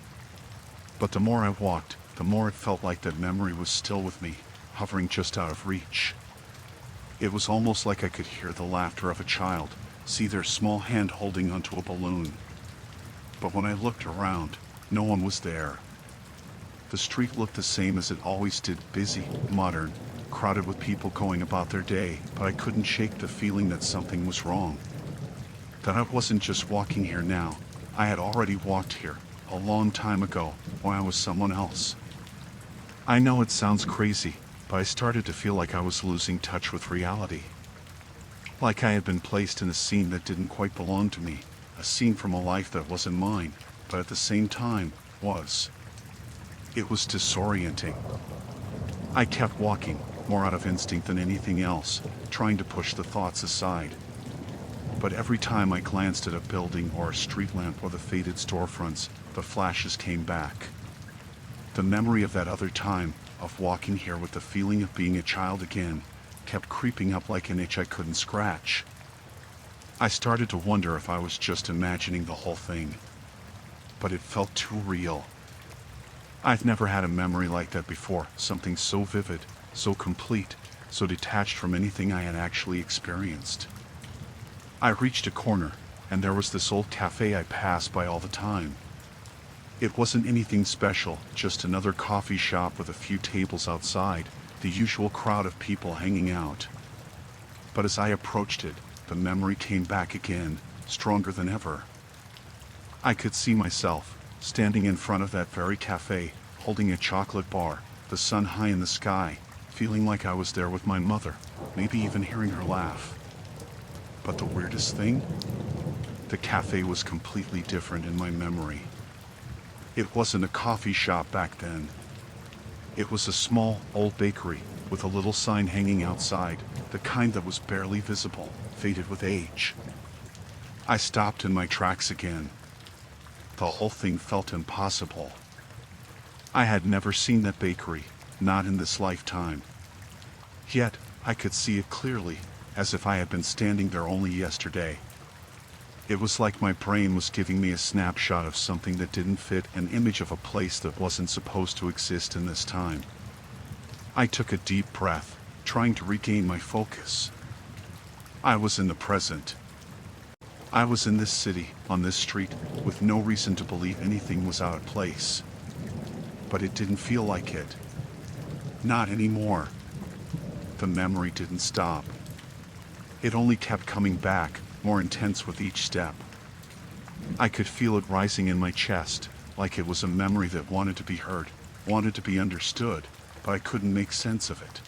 But the more I walked, the more it felt like that memory was still with me, hovering just out of reach. It was almost like I could hear the laughter of a child, see their small hand holding onto a balloon. But when I looked around, no one was there. The street looked the same as it always did, busy, modern, crowded with people going about their day, but I couldn't shake the feeling that something was wrong. That I wasn't just walking here now, I had already walked here, a long time ago, when I was someone else. I know it sounds crazy, but I started to feel like I was losing touch with reality. Like I had been placed in a scene that didn't quite belong to me, a scene from a life that wasn't mine, but at the same time, was. It was disorienting. I kept walking, more out of instinct than anything else, trying to push the thoughts aside. But every time I glanced at a building or a street lamp or the faded storefronts, the flashes came back. The memory of that other time, of walking here with the feeling of being a child again, kept creeping up like an itch I couldn't scratch. I started to wonder if I was just imagining the whole thing. But it felt too real. I've never had a memory like that before, something so vivid, so complete, so detached from anything I had actually experienced. I reached a corner, and there was this old cafe I passed by all the time. It wasn't anything special, just another coffee shop with a few tables outside, the usual crowd of people hanging out. But as I approached it, the memory came back again, stronger than ever. I could see myself, standing in front of that very cafe, holding a chocolate bar, the sun high in the sky, feeling like I was there with my mother, maybe even hearing her laugh. But the weirdest thing? The cafe was completely different in my memory. It wasn't a coffee shop back then. It was a small, old bakery, with a little sign hanging outside, the kind that was barely visible, faded with age. I stopped in my tracks again. The whole thing felt impossible. I had never seen that bakery, not in this lifetime. Yet, I could see it clearly, as if I had been standing there only yesterday. It was like my brain was giving me a snapshot of something that didn't fit, an image of a place that wasn't supposed to exist in this time. I took a deep breath, trying to regain my focus. I was in the present. I was in this city, on this street, with no reason to believe anything was out of place. But it didn't feel like it. Not anymore. The memory didn't stop. It only kept coming back, more intense with each step. I could feel it rising in my chest, like it was a memory that wanted to be heard, wanted to be understood, but I couldn't make sense of it.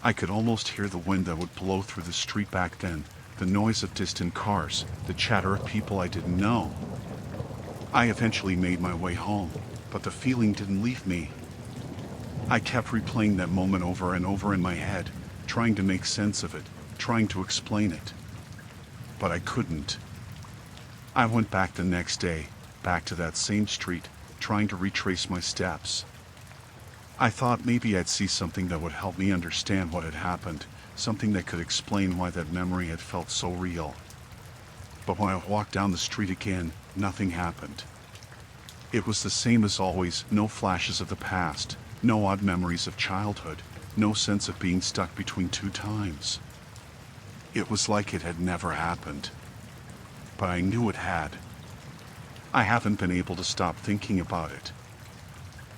I could almost hear the wind that would blow through the street back then, the noise of distant cars, the chatter of people I didn't know. I eventually made my way home, but the feeling didn't leave me. I kept replaying that moment over and over in my head, trying to make sense of it, trying to explain it. But I couldn't. I went back the next day, back to that same street, trying to retrace my steps. I thought maybe I'd see something that would help me understand what had happened, something that could explain why that memory had felt so real. But when I walked down the street again, nothing happened. It was the same as always, no flashes of the past, no odd memories of childhood, no sense of being stuck between two times. It was like it had never happened. But I knew it had. I haven't been able to stop thinking about it.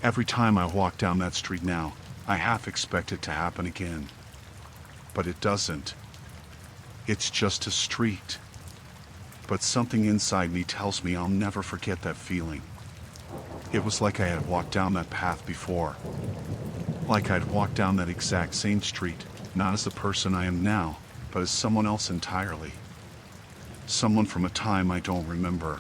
Every time I walk down that street now, I half expect it to happen again. But it doesn't. It's just a street. But something inside me tells me I'll never forget that feeling. It was like I had walked down that path before. Like I'd walked down that exact same street, not as the person I am now, but as someone else entirely. Someone from a time I don't remember.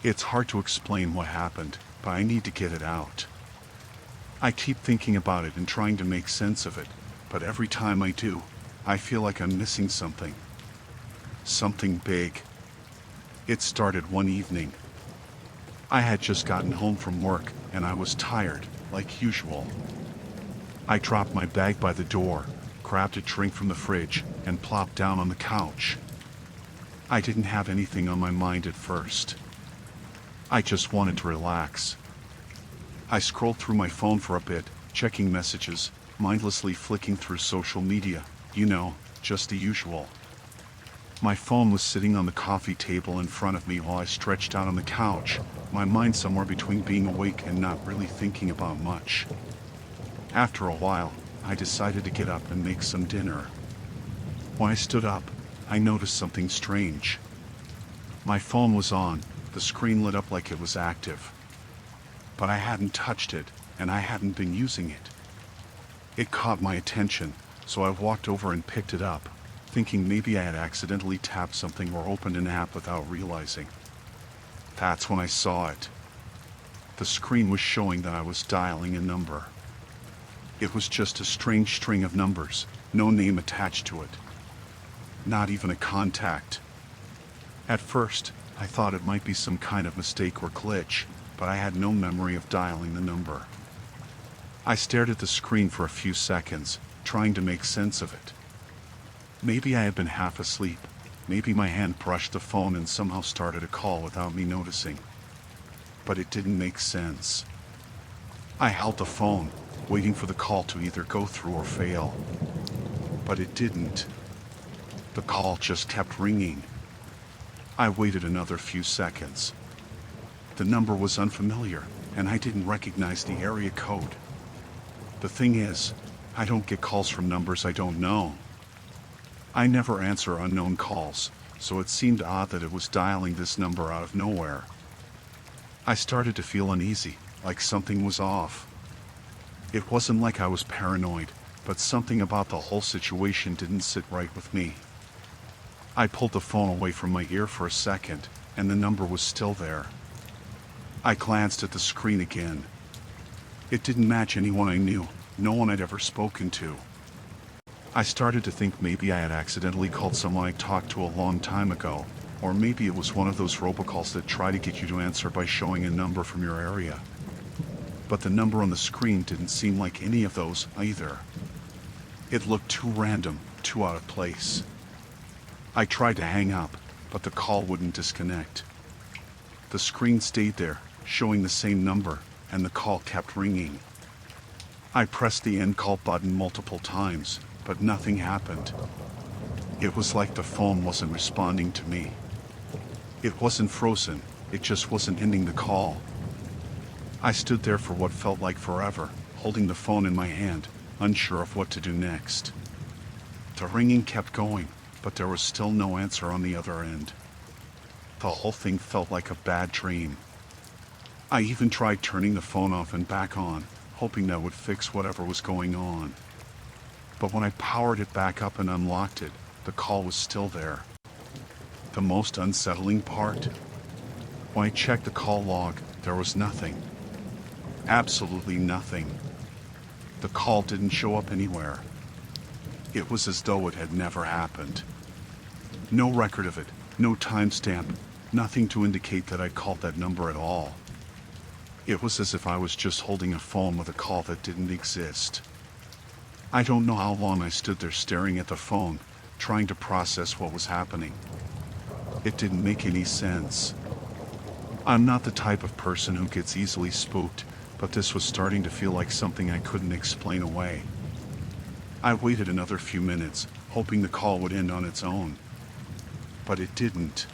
It's hard to explain what happened, but I need to get it out. I keep thinking about it and trying to make sense of it, but every time I do, I feel like I'm missing something. Something big. It started one evening. I had just gotten home from work, and I was tired, like usual. I dropped my bag by the door, grabbed a drink from the fridge, and plopped down on the couch. I didn't have anything on my mind at first. I just wanted to relax. I scrolled through my phone for a bit, checking messages, mindlessly flicking through social media, just the usual. My phone was sitting on the coffee table in front of me while I stretched out on the couch, my mind somewhere between being awake and not really thinking about much. After a while, I decided to get up and make some dinner. When I stood up, I noticed something strange. My phone was on, the screen lit up like it was active. But I hadn't touched it, and I hadn't been using it. It caught my attention, so I walked over and picked it up, thinking maybe I had accidentally tapped something or opened an app without realizing. That's when I saw it. The screen was showing that I was dialing a number. It was just a strange string of numbers, no name attached to it. Not even a contact. At first, I thought it might be some kind of mistake or glitch, but I had no memory of dialing the number. I stared at the screen for a few seconds, trying to make sense of it. Maybe I had been half asleep. Maybe my hand brushed the phone and somehow started a call without me noticing. But it didn't make sense. I held the phone, waiting for the call to either go through or fail. But it didn't. The call just kept ringing. I waited another few seconds. The number was unfamiliar, and I didn't recognize the area code. The thing is, I don't get calls from numbers I don't know. I never answer unknown calls, so it seemed odd that it was dialing this number out of nowhere. I started to feel uneasy, like something was off. It wasn't like I was paranoid, but something about the whole situation didn't sit right with me. I pulled the phone away from my ear for a second, and the number was still there. I glanced at the screen again. It didn't match anyone I knew, no one I'd ever spoken to. I started to think maybe I had accidentally called someone I talked to a long time ago, or maybe it was one of those robocalls that try to get you to answer by showing a number from your area. But the number on the screen didn't seem like any of those either. It looked too random, too out of place. I tried to hang up, but the call wouldn't disconnect. The screen stayed there, showing the same number, and the call kept ringing. I pressed the end call button multiple times, but nothing happened. It was like the phone wasn't responding to me. It wasn't frozen, it just wasn't ending the call. I stood there for what felt like forever, holding the phone in my hand, unsure of what to do next. The ringing kept going, but there was still no answer on the other end. The whole thing felt like a bad dream. I even tried turning the phone off and back on, hoping that would fix whatever was going on. But when I powered it back up and unlocked it, the call was still there. The most unsettling part? When I checked the call log, there was nothing. Absolutely nothing. The call didn't show up anywhere. It was as though it had never happened. No record of it, no timestamp, nothing to indicate that I called that number at all. It was as if I was just holding a phone with a call that didn't exist. I don't know how long I stood there staring at the phone, trying to process what was happening. It didn't make any sense. I'm not the type of person who gets easily spooked, but this was starting to feel like something I couldn't explain away. I waited another few minutes, hoping the call would end on its own. But it didn't.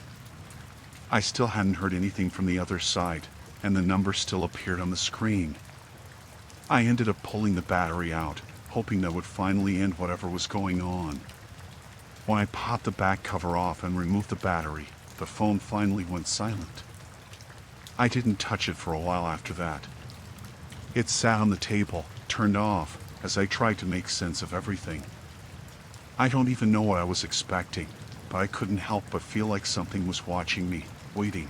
I still hadn't heard anything from the other side, and the number still appeared on the screen. I ended up pulling the battery out, hoping that would finally end whatever was going on. When I popped the back cover off and removed the battery, the phone finally went silent. I didn't touch it for a while after that. It sat on the table, turned off, as I tried to make sense of everything. I don't even know what I was expecting, but I couldn't help but feel like something was watching me, waiting.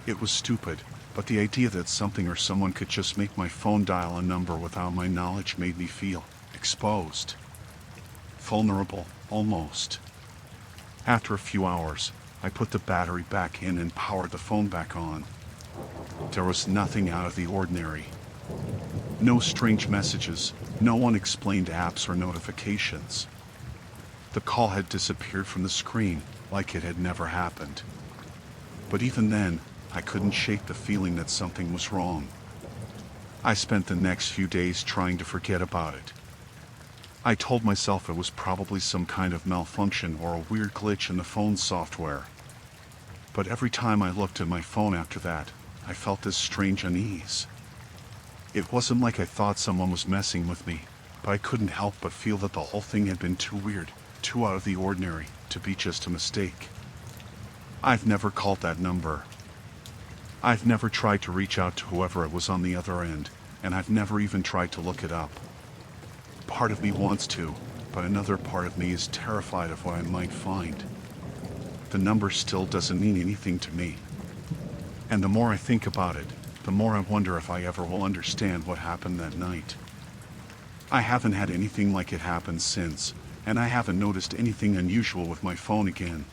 It was stupid, but the idea that something or someone could just make my phone dial a number without my knowledge made me feel exposed. Vulnerable, almost. After a few hours, I put the battery back in and powered the phone back on. There was nothing out of the ordinary. No strange messages, no unexplained apps or notifications. The call had disappeared from the screen, like it had never happened. But even then, I couldn't shake the feeling that something was wrong. I spent the next few days trying to forget about it. I told myself it was probably some kind of malfunction or a weird glitch in the phone's software. But every time I looked at my phone after that, I felt this strange unease. It wasn't like I thought someone was messing with me, but I couldn't help but feel that the whole thing had been too weird, too out of the ordinary, to be just a mistake. I've never called that number. I've never tried to reach out to whoever it was on the other end, and I've never even tried to look it up. Part of me wants to, but another part of me is terrified of what I might find. The number still doesn't mean anything to me. And the more I think about it, the more I wonder if I ever will understand what happened that night. I haven't had anything like it happen since, and I haven't noticed anything unusual with my phone again.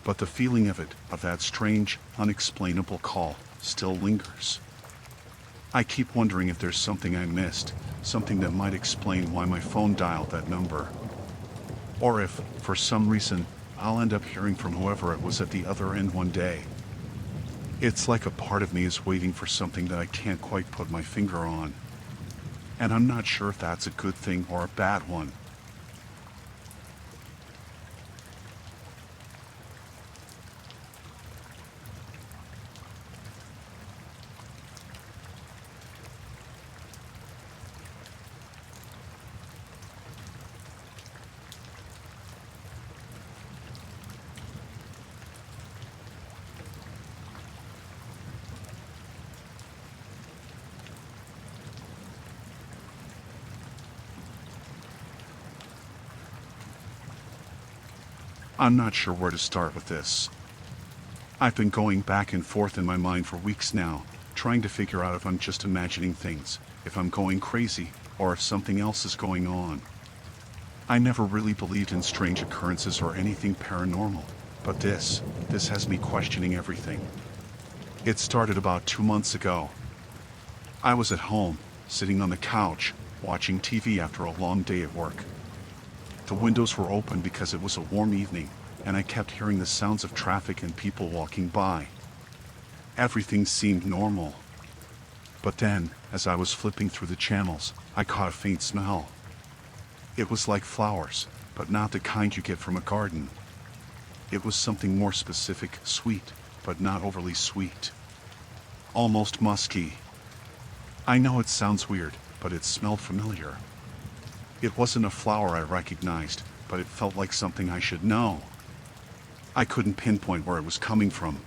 But the feeling of it, of that strange, unexplainable call, still lingers. I keep wondering if there's something I missed, something that might explain why my phone dialed that number. Or if, for some reason, I'll end up hearing from whoever it was at the other end one day. It's like a part of me is waiting for something that I can't quite put my finger on. And I'm not sure if that's a good thing or a bad one. I'm not sure where to start with this. I've been going back and forth in my mind for weeks now, trying to figure out if I'm just imagining things, if I'm going crazy, or if something else is going on. I never really believed in strange occurrences or anything paranormal, but this has me questioning everything. It started about 2 months ago. I was at home, sitting on the couch, watching TV after a long day at work. The windows were open because it was a warm evening, and I kept hearing the sounds of traffic and people walking by. Everything seemed normal. But then, as I was flipping through the channels, I caught a faint smell. It was like flowers, but not the kind you get from a garden. It was something more specific, sweet, but not overly sweet. Almost musky. I know it sounds weird, but it smelled familiar. It wasn't a flower I recognized, but it felt like something I should know. I couldn't pinpoint where it was coming from.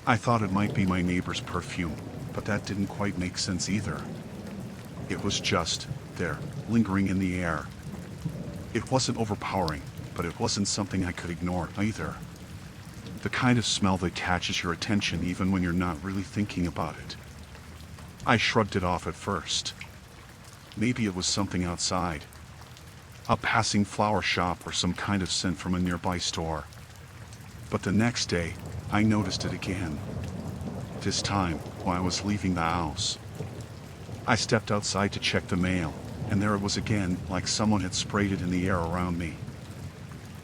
I thought it might be my neighbor's perfume, but that didn't quite make sense either. It was just there, lingering in the air. It wasn't overpowering, but it wasn't something I could ignore either. The kind of smell that catches your attention even when you're not really thinking about it. I shrugged it off at first. Maybe it was something outside. A passing flower shop or some kind of scent from a nearby store. But the next day, I noticed it again. This time, while I was leaving the house. I stepped outside to check the mail, and there it was again, like someone had sprayed it in the air around me.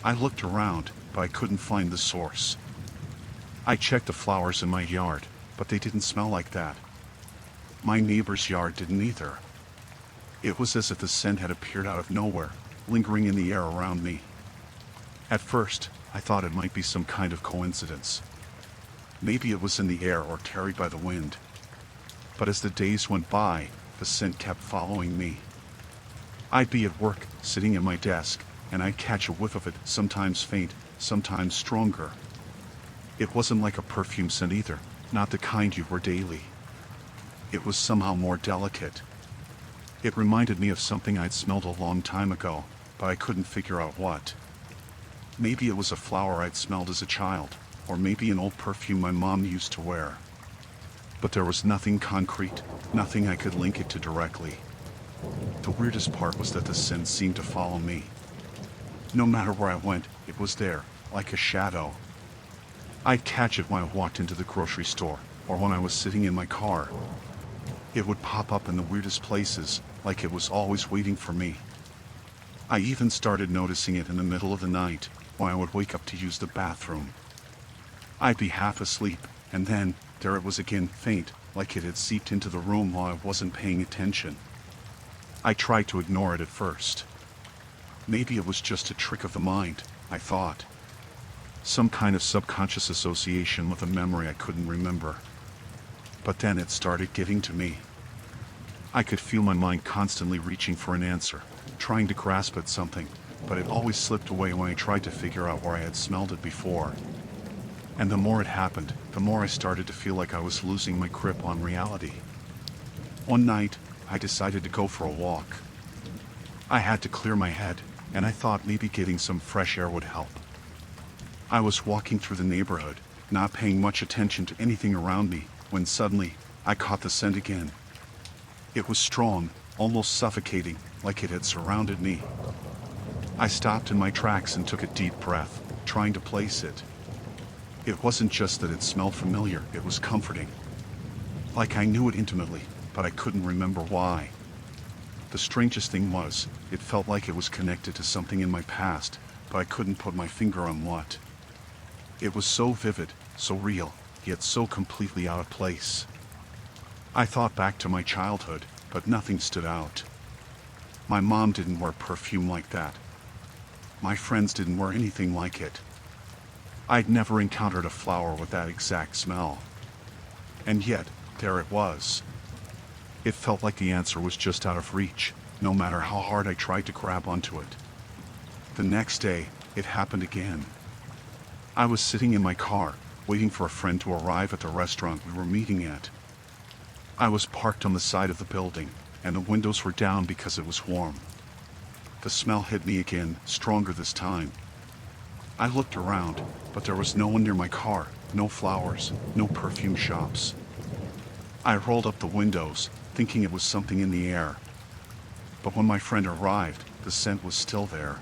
I looked around, but I couldn't find the source. I checked the flowers in my yard, but they didn't smell like that. My neighbor's yard didn't either. It was as if the scent had appeared out of nowhere, lingering in the air around me. At first, I thought it might be some kind of coincidence. Maybe it was in the air or carried by the wind. But as the days went by, the scent kept following me. I'd be at work, sitting at my desk, and I'd catch a whiff of it, sometimes faint, sometimes stronger. It wasn't like a perfume scent either, not the kind you wear daily. It was somehow more delicate. It reminded me of something I'd smelled a long time ago, but I couldn't figure out what. Maybe it was a flower I'd smelled as a child, or maybe an old perfume my mom used to wear. But there was nothing concrete, nothing I could link it to directly. The weirdest part was that the scent seemed to follow me. No matter where I went, it was there, like a shadow. I'd catch it when I walked into the grocery store, or when I was sitting in my car. It would pop up in the weirdest places, like it was always waiting for me. I even started noticing it in the middle of the night, when I would wake up to use the bathroom. I'd be half asleep, and then, there it was again, faint, like it had seeped into the room while I wasn't paying attention. I tried to ignore it at first. Maybe it was just a trick of the mind, I thought. Some kind of subconscious association with a memory I couldn't remember. But then it started getting to me. I could feel my mind constantly reaching for an answer, trying to grasp at something, but it always slipped away when I tried to figure out where I had smelled it before. And the more it happened, the more I started to feel like I was losing my grip on reality. One night, I decided to go for a walk. I had to clear my head, and I thought maybe getting some fresh air would help. I was walking through the neighborhood, not paying much attention to anything around me, when suddenly, I caught the scent again. It was strong, almost suffocating, like it had surrounded me. I stopped in my tracks and took a deep breath, trying to place it. It wasn't just that it smelled familiar, it was comforting. Like I knew it intimately, but I couldn't remember why. The strangest thing was, it felt like it was connected to something in my past, but I couldn't put my finger on what. It was so vivid, so real, yet so completely out of place. I thought back to my childhood, but nothing stood out. My mom didn't wear perfume like that. My friends didn't wear anything like it. I'd never encountered a flower with that exact smell. And yet, there it was. It felt like the answer was just out of reach, no matter how hard I tried to grab onto it. The next day, it happened again. I was sitting in my car, waiting for a friend to arrive at the restaurant we were meeting at. I was parked on the side of the building, and the windows were down because it was warm. The smell hit me again, stronger this time. I looked around, but there was no one near my car, no flowers, no perfume shops. I rolled up the windows, thinking it was something in the air. But when my friend arrived, the scent was still there.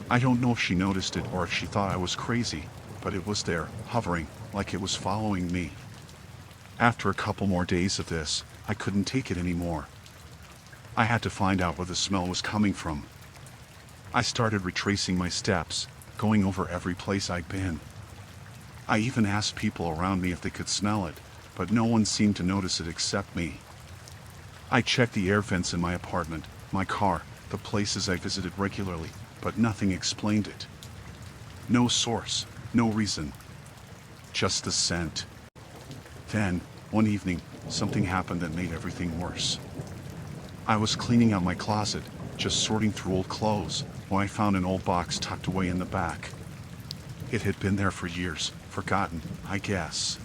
I don't know if she noticed it or if she thought I was crazy, but it was there, hovering, like it was following me. After a couple more days of this, I couldn't take it anymore. I had to find out where the smell was coming from. I started retracing my steps, going over every place I'd been. I even asked people around me if they could smell it, but no one seemed to notice it except me. I checked the air vents in my apartment, my car, the places I visited regularly, but nothing explained it. No source, no reason. Just the scent. Then, one evening, something happened that made everything worse. I was cleaning out my closet, just sorting through old clothes, when I found an old box tucked away in the back. It had been there for years, forgotten, I guess.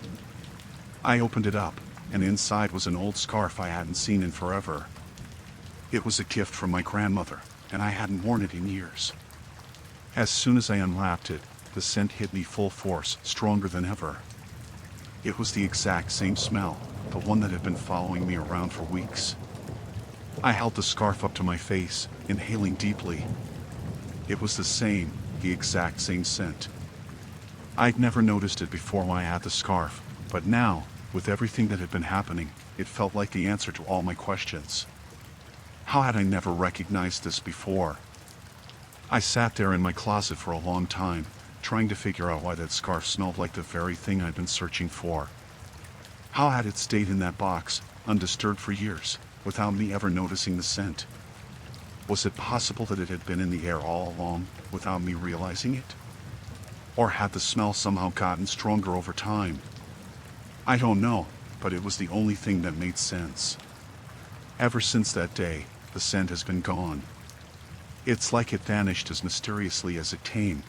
I opened it up, and inside was an old scarf I hadn't seen in forever. It was a gift from my grandmother, and I hadn't worn it in years. As soon as I unwrapped it, the scent hit me full force, stronger than ever. It was the exact same smell, the one that had been following me around for weeks. I held the scarf up to my face, inhaling deeply. It was the exact same scent. I'd never noticed it before when I had the scarf, but now, with everything that had been happening, it felt like the answer to all my questions. How had I never recognized this before? I sat there in my closet for a long time, trying to figure out why that scarf smelled like the very thing I'd been searching for. How had it stayed in that box, undisturbed for years, without me ever noticing the scent? Was it possible that it had been in the air all along, without me realizing it? Or had the smell somehow gotten stronger over time? I don't know, but it was the only thing that made sense. Ever since that day, the scent has been gone. It's like it vanished as mysteriously as it came.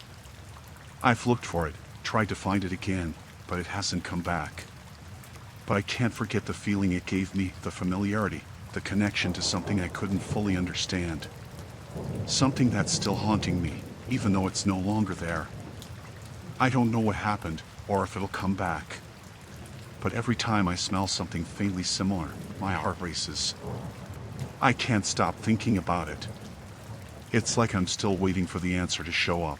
I've looked for it, tried to find it again, but it hasn't come back. But I can't forget the feeling it gave me, the familiarity, the connection to something I couldn't fully understand. Something that's still haunting me, even though it's no longer there. I don't know what happened, or if it'll come back. But every time I smell something faintly similar, my heart races. I can't stop thinking about it. It's like I'm still waiting for the answer to show up.